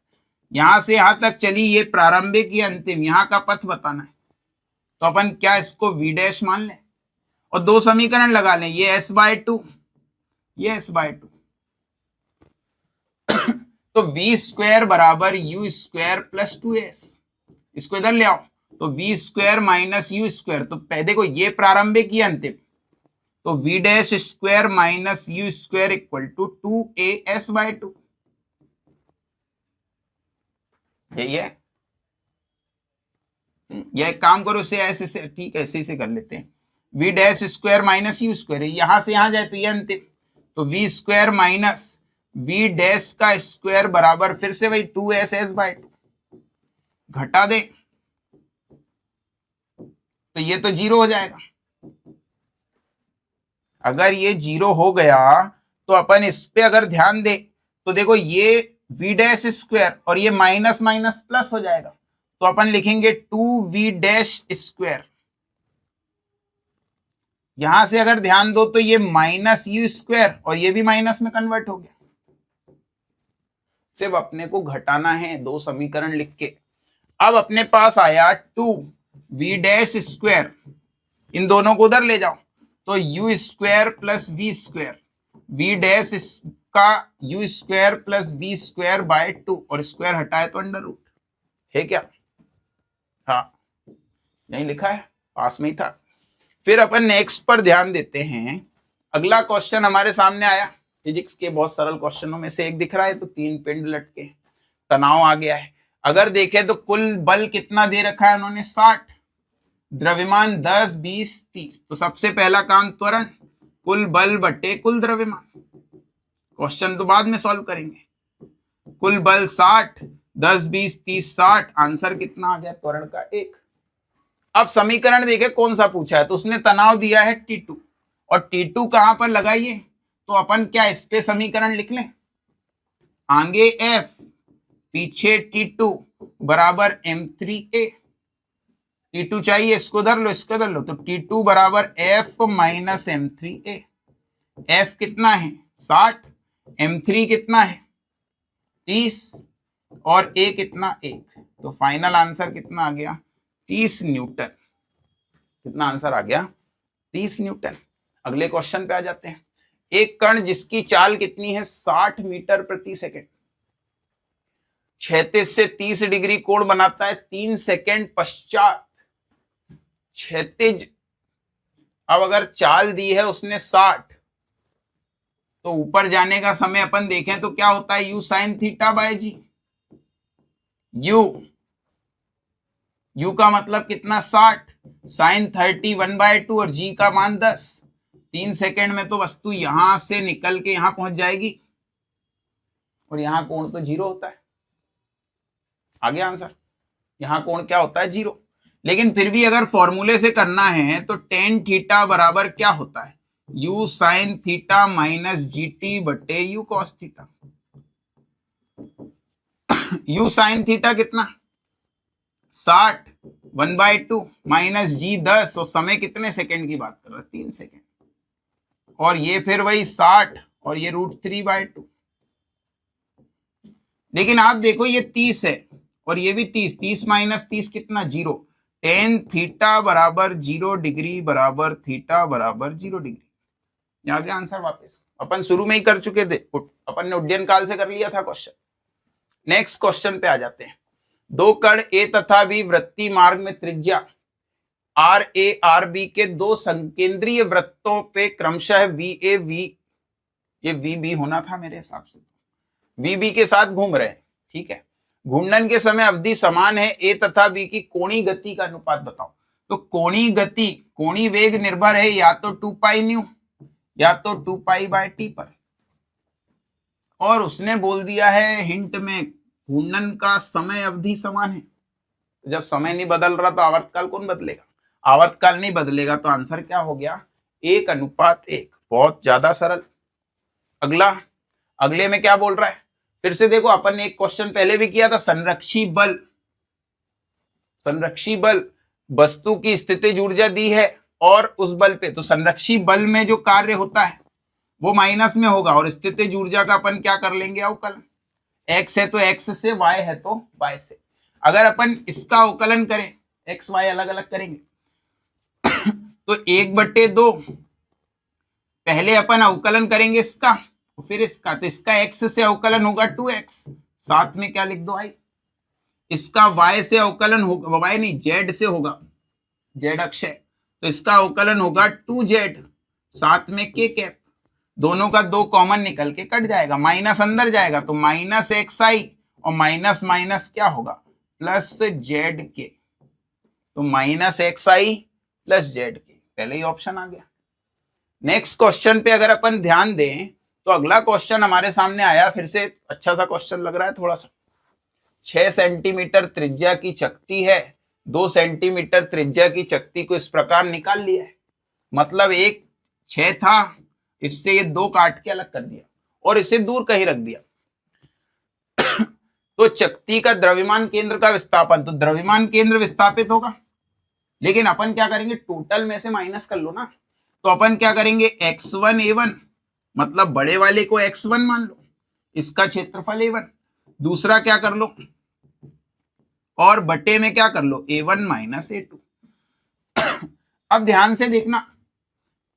यहां से यहां तक चली, ये प्रारंभिक या अंतिम, यहां का पथ बताना है, तो अपन क्या इसको v डैश मान लें और दो समीकरण लगा लें, ये s/2 ये s/2 तो v स्क्वायर बराबर u स्क्वायर प्लस 2s, इसको इधर ले आओ, तो v square minus u square, तो देखो ये प्रारंभिक ये अंतिम, तो v dash square minus u square equal to 2as/2, यही है। यह काम करो, इसे ऐसे से, ठीक है ऐसे से कर लेते हैं, v dash square minus u square, यहां से यहां जाए तो ये अंतिम, तो v square minus v dash का स्क्वायर बराबर फिर से वही 2s/2, घटा दे तो ये तो 0 हो जाएगा, अगर ये 0 हो गया तो अपन इस पे अगर ध्यान दे तो देखो ये v डैश स्क्वायर और ये माइनस माइनस प्लस हो जाएगा, तो अपन लिखेंगे 2v डैश स्क्वायर, यहां से अगर ध्यान दो तो ये माइनस u स्क्वायर और ये भी माइनस में कन्वर्ट हो गया, सिर्फ अपने को घटाना है दो समीकरण लिख के। अब अपने पास आया 2v डैश स्क्वायर, इन दोनों को उधर ले जाओ, तो u square plus v square, v dash का u square plus v square by 2, और स्क्वायर हटाए तो अंडर रूट है क्या, हाँ नहीं लिखा है, पास में ही था। फिर अपन नेक्स्ट पर ध्यान देते हैं, अगला क्वेश्चन हमारे सामने आया, फिजिक्स के बहुत सरल क्वेश्चनों में से एक दिख रहा है, तो 3 पिंड लटके, तनाव आ गया है, अगर देखें तो कुल बल कितना दे रखा है उन्होंने 60, द्रव्यमान 10 20 30, तो सबसे पहला काम त्वरण, कुल बल बटे कुल द्रव्यमान, क्वेश्चन तो बाद में सॉल्व करेंगे, कुल बल 60 10 20 30 60, आंसर कितना आ गया त्वरण का 1। अब समीकरण देखे कौन सा पूछा है, तो उसने तनाव दिया है T2, और T2 कहां पर लगाइए, तो अपन क्या इस पे समीकरण लिख लें, आगे F पीछे T2 बराबर M3A, T2 चाहिए, इसको धर लो इसको धर लो, तो T2 बराबर F माइनस M3A, F कितना है 60, M3 कितना है 30 और A कितना 1, तो फाइनल आंसर कितना आ गया 30 न्यूटन, कितना आंसर आ गया 30 न्यूटन। अगले क्वेश्चन पे आ जाते हैं। एक कण जिसकी चाल कितनी है 60 मीटर प्रति सेकंड, क्षैतिज से 30 डिग्री कोण बनाता है 3 सेकंड पश्चात। क्षैतिज, अब अगर चाल दी है उसने 60, तो ऊपर जाने का समय अपन देखें तो क्या होता है, u sin theta by g. u का मतलब कितना 60, साइन 30 1/2 और g का मान 10। 3 सेकंड में तो वस्तु यहां से निकल के यहां पहुंच जाएगी और यहां कोण तो 0 होता है। आगे आंसर, यहां कोण क्या होता है 0। लेकिन फिर भी अगर फॉर्मूले से करना है तो टेन थीटा बराबर क्या होता है, u sine theta minus GT बटे u cos theta. u sine theta कितना 60, 1/2 माइनस जी 10 और समय कितने सेकंड की बात कर रहा है 3 सेकंड, और ये फिर वही 60 और ये √3/2। लेकिन आप देखो ये 30 है और ये भी 30, 30 माइनस 30 कितना 0। टेन थीटा बराबर 0 डिग्री बराबर थीटा बराबर 0 डिग्री। यहाँ गया आंसर वापस, अपन शुरू में ही कर चुके थे, अपन ने उड्डयन काल से कर लिया था क्वेश्चन। नेक्स्ट क्वेश्चन पे आ जाते हैं। दो कण ए तथा बी वृत्तीय मार्ग में त्रिज्या आर ए आर बी के दो संकेंद्रीय वृत्तों पे क्रमशः वी ए वी, ये वी बी होना था मेरे हिसाब से, वी बी के साथ घूम रहे हैं, ठीक है। घूर्णन के समय अवधि समान है, ए तथा बी की कोणीय गति का अनुपात बताओ। तो कोणीय गति, कोणीय वेग निर्भर है या तो 2 पाई न्यू या तो 2 पाई बाय टी पर, और उसने बोल दिया है हिंट में घूर्णन का समय अवधि समान है। तो जब समय नहीं बदल रहा तो आवर्तकाल कौन बदलेगा, आवर्तकाल नहीं बदलेगा, तो आंसर क्या हो गया 1:1। बहुत ज्यादा सरल। अगला, अगले में क्या बोल रहा है, फिर से देखो अपन ने एक क्वेश्चन पहले भी किया था, संरक्षी बल। संरक्षी बल, वस्तु की स्थितिज ऊर्जा दी है और उस बल पे, तो संरक्षी बल में जो कार्य होता है वो माइनस में होगा और स्थितिज ऊर्जा का अपन क्या कर लेंगे अवकलन। x है तो x से, y है तो y से। अगर अपन इसका अवकलन करें, x y अलग अलग करेंगे तो 1/2 पहले अपन अवकलन करेंगे इसका फिर इसका, तो इसका x से अवकलन होगा 2x, साथ में क्या लिख दो i। इसका y से अवकलन होगा, y नहीं z से होगा, z अक्ष है, तो इसका अवकलन होगा 2z, साथ में k कैप। दोनों का 2 कॉमन निकल के कट जाएगा, माइनस अंदर जाएगा तो माइनस xi और माइनस माइनस क्या होगा प्लस zk, तो माइनस xi प्लस zk, पहले ही ऑप्शन आ गया। नेक्स्ट क्वेश्चन पे अगर अपन ध्यान दें तो अगला क्वेश्चन हमारे सामने आया, फिर से अच्छा सा क्वेश्चन लग रहा है थोड़ा सा। 6 सेंटीमीटर त्रिज्या की चकती है, 2 सेंटीमीटर त्रिज्या की चकती को इस प्रकार निकाल लिया है, मतलब एक 6 था, इससे ये 2 काट के अलग कर दिया और इसे दूर कहीं रख दिया। तो चकती का द्रव्यमान केंद्र का विस्थापन, तो द्रव्यमान केंद्र विस्थापित होगा, लेकिन अपन क्या करेंगे टोटल में से माइनस कर लो ना, तो अपन क्या करेंगे x1 a1, मतलब बड़े वाले को x1 मान लो, इसका क्षेत्रफल a1, दूसरा क्या कर लो और बटे में क्या कर लो a1 माइनस a2। अब ध्यान से देखना,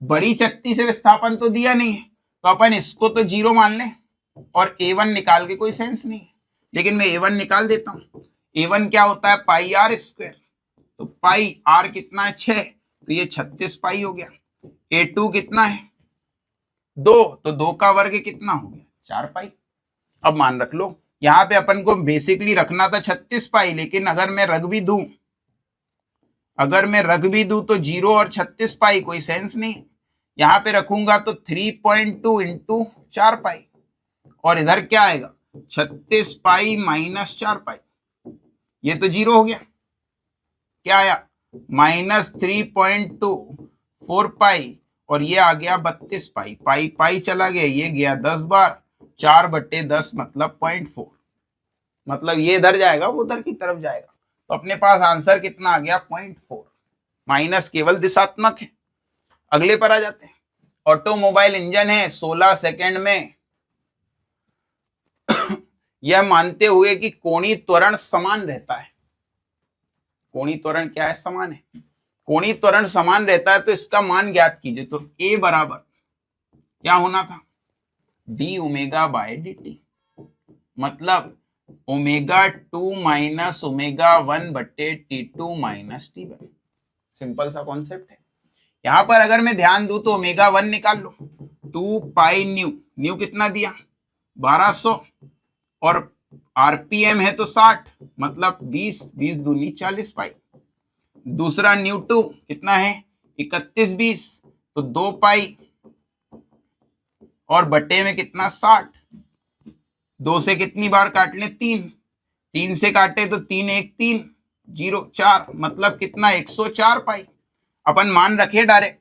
बड़ी चकती से विस्थापन तो दिया नहीं है, तो अपन इसको तो 0 मान लें और a1 निकाल के कोई सेंस नहीं है, लेकिन मैं a1 निकाल देता हूं। a1 क्या होता है पाई आर स्क्वायर, तो पाई आर कितना है 6, तो ये 36 पाई हो गया। a2 कितना है 2, तो 2 का वर्ग कितना हो गया 4 पाई। अब मान रख लो, यहां पे अपन को बेसिकली रखना था 36 पाई, लेकिन अगर मैं रख भी दूं, तो 0 और 36 पाई कोई सेंस नहीं। यहां पे रखूंगा तो 3.2 इंटू 4 पाई, और इधर क्या आएगा 36 पाई माइनस 4 पाई, ये तो 0 हो गया, क्या आया माइनस 3.2 4 पाई, और ये आ गया 32 पाई, पाई पाई चला गया, ये गया 10 बार, 4/10 मतलब 0.4, मतलब ये इधर जाएगा वो उधर की तरफ जाएगा, तो अपने पास आंसर कितना आ गया 0.4, माइनस केवल दिशात्मक है। अगले पर आ जाते हैं। ऑटोमोबाइल इंजन है, 16 सेकंड में यह मानते हुए कि कोणीय त्वरण समान रहता है, कोणीय त्वरण क्या है समान है, कोणीय त्वरण समान रहता है तो इसका मान ज्ञात कीजिए। तो ए बराबर क्या होना था, D omega by D T, मतलब ओमेगा 2 माइनस ओमेगा 1 बटे T2 माइनस T1। सिंपल सा कॉन्सेप्ट है। यहां पर अगर मैं ध्यान दूं तो ओमेगा 1 निकाल लो, 2 पाई न्यू, न्यू कितना दिया 1200, और आरपीएम है तो 60, मतलब 20, 20 दूनी 40 पाई। दूसरा न्यू 2 कितना है 31 20, तो 2 पाई, और बटे में कितना 60, 2 से कितनी बार काट ले 3, 3 से काटे तो 3 1 3 0 4, मतलब कितना 104 पाई। अपन मान रखे डायरेक्ट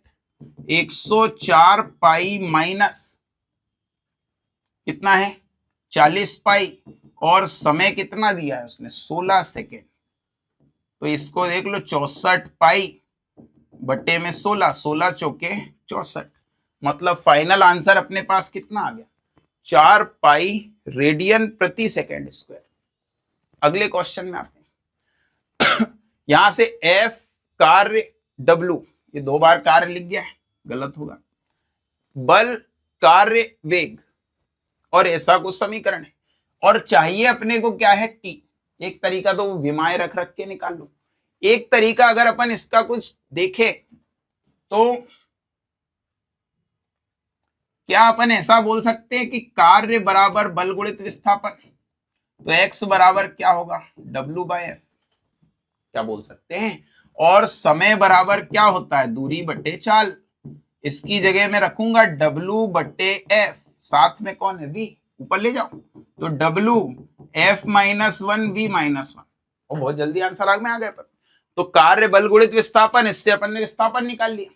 104 पाई माइनस कितना है 40 पाई, और समय कितना दिया है उसने 16 सेकेंड, तो इसको देख लो 64 पाई बटे में 16, 16 चौके 64, मतलब फाइनल आंसर अपने पास कितना आ गया 4 पाई रेडियन प्रति सेकेंड स्क्वायर। अगले क्वेश्चन में आते हैं। यहां से F कार्य W, ये 2 बार कार्य लिख गया है, गलत होगा, बल कार्य वेग, और ऐसा कुछ समीकरण है, और चाहिए अपने को क्या है T। एक तरीका तो विमाएं रख रख के निकाल लो, एक तरीका अगर अपन इसका कुछ देखें तो क्या अपन ऐसा बोल सकते हैं कि कार्य बराबर बल गुणित विस्थापन, तो x बराबर क्या होगा W बाय एफ, क्या बोल सकते हैं, और समय बराबर क्या होता है दूरी बटे चाल, इसकी जगह में रखूंगा W बटे एफ, साथ में कौन है v, ऊपर ले जाओ, तो W f minus 1 v minus 1, और बहुत जल्दी आंसर आग में आ गए पर। तो कार्य बल गुणित विस्थापन, इससे अपन ने विस्थापन निकाल लिया,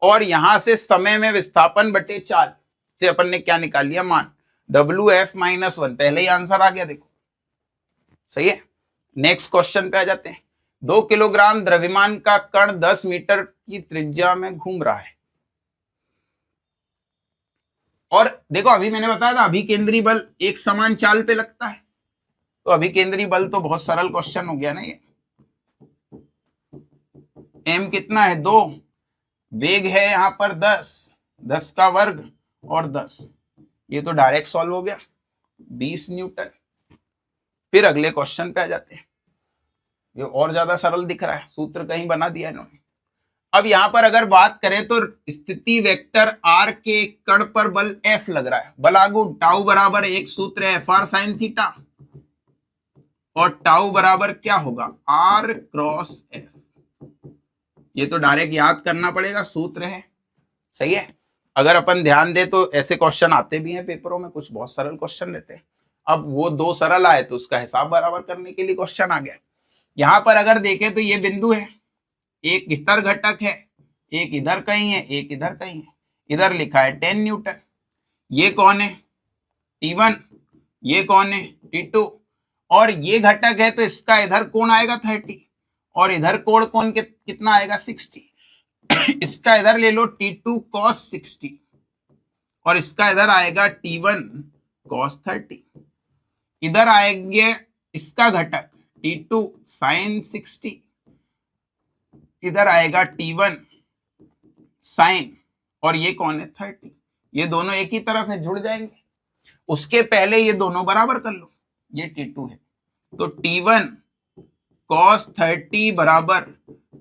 और यहां से समय में विस्थापन बटे चाल से अपन ने क्या निकाल लिया मान W f माइनस 1, पहले ही आंसर आ गया देखो, सही है। नेक्स्ट क्वेश्चन पे आ जाते हैं। 2 किलोग्राम द्रव्यमान का कण 10 मीटर की त्रिज्या में घूम रहा है, और देखो अभी मैंने बताया था अभिकेंद्री बल एक समान चाल पे लगता है, तो अभिकेंद्री बल तो बहुत सरल क्वेश्चन हो गया ना ये। m कितना है 2, वेग है यहां पर 10, 10 का वर्ग और 10, ये तो डायरेक्ट सॉल्व हो गया 20 न्यूटन। फिर अगले क्वेश्चन पे आ जाते हैं, ये और ज्यादा सरल दिख रहा है, सूत्र कहीं बना दिया इन्होंने। अब यहां पर अगर बात करें तो स्थिति वेक्टर r के कण पर बल F लग रहा है, बलागुण टाउ बराबर एक सूत्र है एफ आर साइन थीटा, और टाउ बराबर क्या होगा r क्रॉस F, ये तो डायरेक्ट याद करना पड़ेगा, सूत्र है, सही है। अगर अपन ध्यान दे तो ऐसे क्वेश्चन आते भी हैं पेपरों में, कुछ बहुत सरल क्वेश्चन रहते हैं। अब वो 2 सरल आए तो उसका हिसाब बराबर करने के लिए क्वेश्चन आ गया। यहां पर अगर देखें तो ये बिंदु है, एक इतर घटक है, एक इधर कहीं है, एक इधर कहीं है, इधर लिखा है 10 न्यूटन, ये कौन है T1, ये कौन है T2, और ये घटक है तो इसका इधर कोण आएगा 30, और इधर कोण कौन कितना आएगा 60, इसका इधर ले लो T2 cos 60, और इसका इधर आएगा T1 cos 30, इधर आएंगे इसका घटक T2 sin 60, इधर आएगा T1 sin, और ये कौन है 30, ये दोनों एक ही तरफ है जुड़ जाएंगे। उसके पहले ये दोनों बराबर कर लो, ये T2 है तो T1 cos 30 बराबर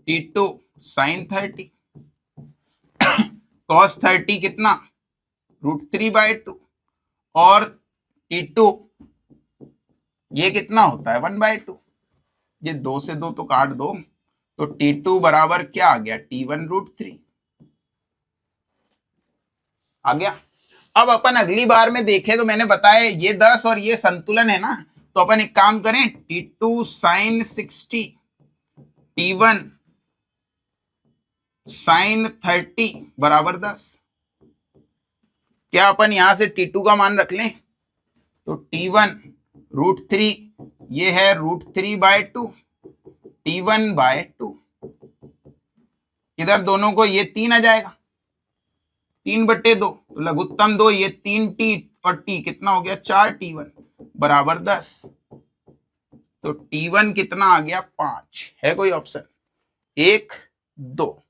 T2 sin 30, cos 30 कितना √3/2, और T2 ये कितना होता है 1/2, ये 2 से 2 तो काट दो, तो T2 बराबर क्या आ गया T1 √3 आ गया। अब अपन अगली बार में देखें तो मैंने बताया ये 10 और ये संतुलन है ना, तो अपन एक काम करें T2 sin 60 T1 sin 30 बराबर 10, क्या अपन यहां से T2 का मान रख लें, तो T1 √3, ये है √3/2, T1/2, इधर दोनों को ये 3 आ जाएगा, 3/2, तो लघुत्तम 2, ये 3t और t कितना हो गया 4t1 बराबर 10, तो T1 कितना आ गया 5, है कोई ऑप्शन 1 दो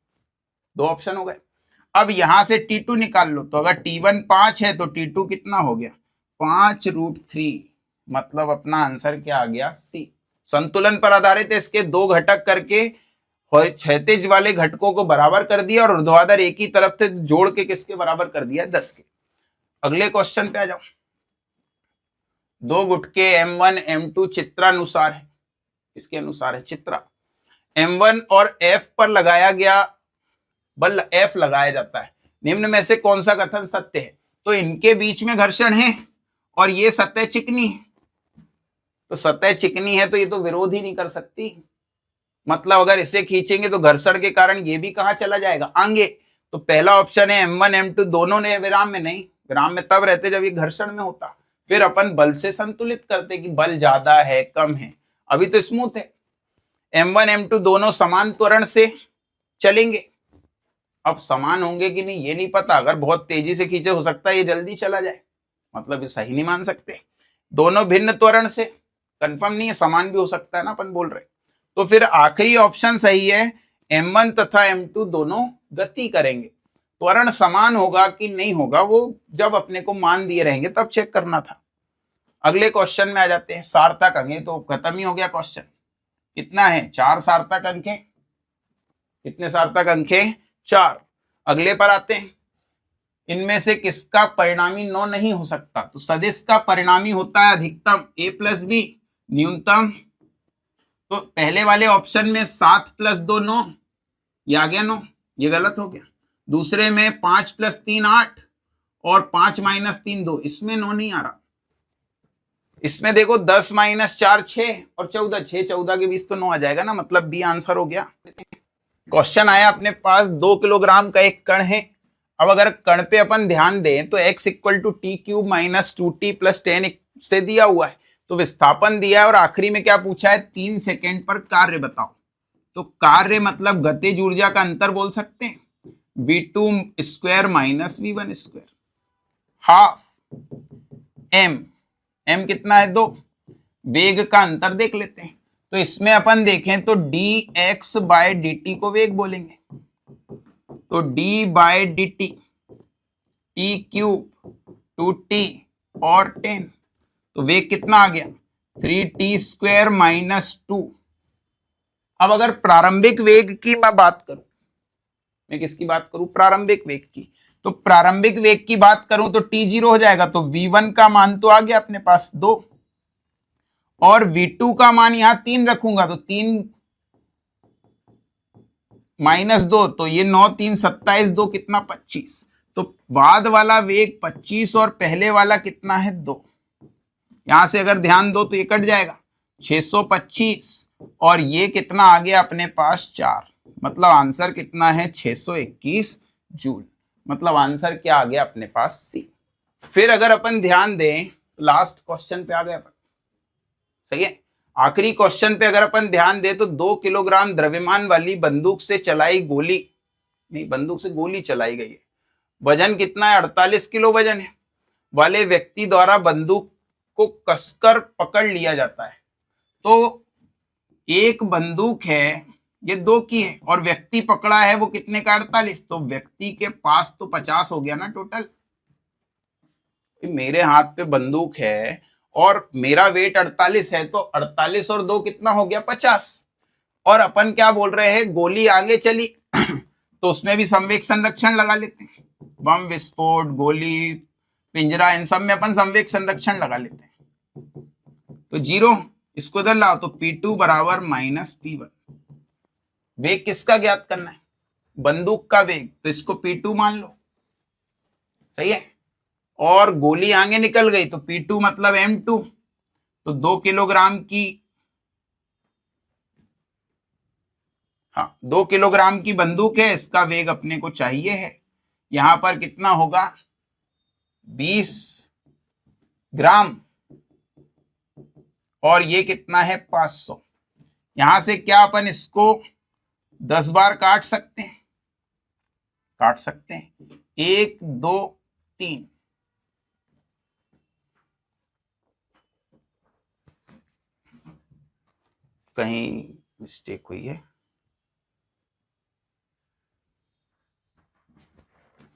ऑप्शन हो गए। अब यहां से T2 निकाल लो, तो अगर T1 5 है तो T2 कितना हो गया 5√3, मतलब अपना आंसर क्या आ गया सी। संतुलन पर आधारित है, इसके दो घटक करके क्षैतिज वाले घटकों को बराबर कर दिया और ऊर्ध्वाधर एक ही तरफ से जोड़ के किसके बराबर कर दिया 10 के। अगले क्वेश्चन पे आ जाओ। दो गुटके M1 M2 चित्रानुसार है, इसके अनुसार है चित्रा। M1 और F पर लगाया गया बल F लगाया जाता है, निम्न में से कौन सा कथन सत्य है। तो इनके बीच में घर्षण है और ये सतह चिकनी है, तो सतह चिकनी है तो ये तो विरोध ही नहीं कर सकती, मतलब अगर इसे खींचेंगे तो घर्षण के कारण ये भी कहां चला जाएगा आगे। तो पहला ऑप्शन है M1 M2 दोनों ने विराम में, नहीं विराम में तब रहते जब ये घर्षण में होता, फिर अपन बल से संतुलित करते कि बल ज्यादा है कम है, अभी तो स्मूथ है। M1 M2 दोनों समान त्वरण से चलेंगे, अब समान होंगे कि नहीं ये नहीं पता, अगर बहुत तेजी से खींचे हो सकता है ये जल्दी चला जाए, मतलब ये सही नहीं मान सकते। दोनों भिन्न त्वरण से, कंफर्म नहीं है, समान भी हो सकता है ना अपन बोल रहे। तो फिर आखिरी ऑप्शन सही है, M1 तथा M2 दोनों गति करेंगे। त्वरण समान होगा कि नहीं होगा वो जब अपने को मान दिए रहेंगे तब चेक करना था। अगले क्वेश्चन में आ जाते हैं। सार्थक अंक, तो खत्म ही हो गया क्वेश्चन। कितना है 4 सार्थक अंक है। कितने सार्थक अंक है 4। अगले पर आते हैं। इनमें से किसका परिणामी 9 नहीं हो सकता, तो सदिश का परिणामी होता है अधिकतम a+b, न्यूनतम। तो पहले वाले ऑप्शन में 7 + 2 9, ये आ गया 9, ये गलत हो गया। दूसरे में 5 + 3 8 और 5 - 3 2, इसमें 9 नहीं आ रहा। इसमें देखो 10 - 4 6 और 14, 6 14 के बीच तो 9 आ जाएगा ना, मतलब बी आंसर हो गया। क्वेश्चन आया अपने पास 2 किलोग्राम का एक कण है। अब अगर कण पे अपन ध्यान दें तो x = t³ - 2t + 10 से दिया हुआ है, तो विस्थापन दिया है और आखिरी में क्या पूछा है 3 सेकेंड पर कार्य बताओ। तो कार्य मतलब गतिज ऊर्जा का अंतर बोल सकते हैं, v2² - v1², half m, m कितना है 2। वेग का अंतर देख लेते हैं, तो इसमें अपन देखें तो dx/dt को वेग बोलेंगे, तो d/dt t³ 2t और 10, तो वेग कितना आ गया 3t² - 2। अब अगर प्रारंभिक वेग की मैं बात करूं, मैं किसकी बात करूं प्रारंभिक वेग की, तो प्रारंभिक वेग की बात करूं तो t 0 हो जाएगा, तो v1 का मान तो आ गया अपने पास 2 और v2 का मान यहां 3 रखूंगा, तो 3 - 2, तो ये 9 3 27 2 कितना 25, तो बाद वाला वेग 25 और पहले वाला कितना है 2। यहां से अगर ध्यान दो तो ये कट जाएगा 625 और ये कितना आ गया अपने पास 4, मतलब आंसर कितना है 621 जूल, मतलब आंसर क्या आ गया अपने पास सी। फिर अगर अपन ध्यान दें लास्ट क्वेश्चन पे आ गए अपन, सही है। आखिरी क्वेश्चन पे अगर अपन ध्यान दें तो 2 किलोग्राम द्रव्यमान वाली बंदूक से चलाई गोली, नहीं बंदूक से गोली चलाई गई है, वजन कितना है 48 किलो वजन है, वाले व्यक्ति द्वारा बंदूक को कसकर पकड़ लिया जाता है। तो एक बंदूक है ये 2 की है और व्यक्ति पकड़ा है वो कितने का 48, तो व्यक्ति के पास तो 50 हो गया ना टोटल। मेरे हाथ पे बंदूक है और मेरा वेट 48 है, तो 48 और 2 कितना हो गया 50, और अपन क्या बोल रहे हैं गोली आगे चली तो उसमें भी संवेग संरक्षण लगा लेते हैं, बम विस्फोट गोली पिंजरा इन सब में अपन संवेग संरक्षण लगा लेते हैं। तो 0 इसको इधर लाओ, तो P2 = -P1। वेग किसका ज्ञात करना है बंदूक का वेग, तो इसको P2 मान लो, सही है। और गोली आगे निकल गई तो P2 मतलब M2, तो 2 किलोग्राम की, हाँ 2 किलोग्राम की बंदूक है, इसका वेग अपने को चाहिए है, यहां पर कितना होगा 20 ग्राम और ये कितना है 500। यहां से क्या अपन इसको 10 बार काट सकते हैं, 1 2 3, कहीं मिस्टेक हुई है,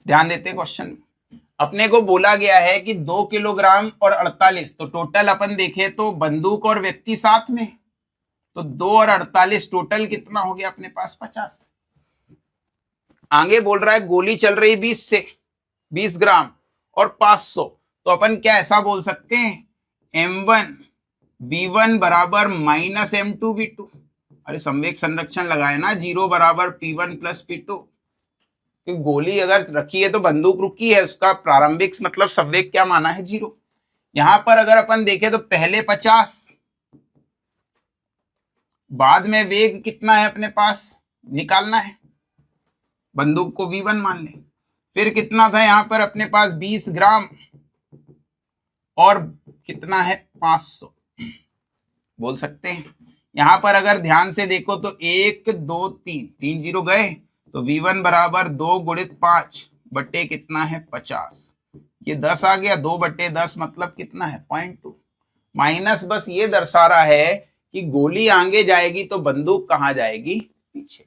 ध्यान देते क्वेश्चन में। अपने को बोला गया है कि 2 किलोग्राम और 48, तो टोटल अपन देखें तो बंदूक और व्यक्ति साथ में, तो 2 और 48 टोटल कितना हो गया अपने पास 50। आगे बोल रहा है गोली चल रही 20 से 20 ग्राम और 500, तो अपन क्या ऐसा बोल सकते हैं M1 V1 बराबर माइनस M2 V2। अरे संवेग संरक्षण लगाए ना, 0 बराबर P1 प्लस P2। कि गोली अगर रखी है तो बंदूक रुकी है, उसका प्रारंभिक मतलब संवेग क्या माना है 0। यहां पर अगर अपन देखें तो पहले 50, बाद में वेग कितना है अपने पास निकालना है, बंदूक को V1 मान ले। फिर कितना था यहां पर अपने पास 20 ग्राम और कितना है 500 बोल सकते हैं। यहां पर अगर ध्यान से देखो तो 1 2 3 जीरो गए, तो V1 बराबर 2 गुणित 5 बटे कितना है 50, ये 10 आ गया। 2 बटे 10 मतलब कितना है 0.2। माइनस बस ये दर्शा रहा है कि गोली आगे जाएगी तो बंदूक कहां जाएगी पीछे।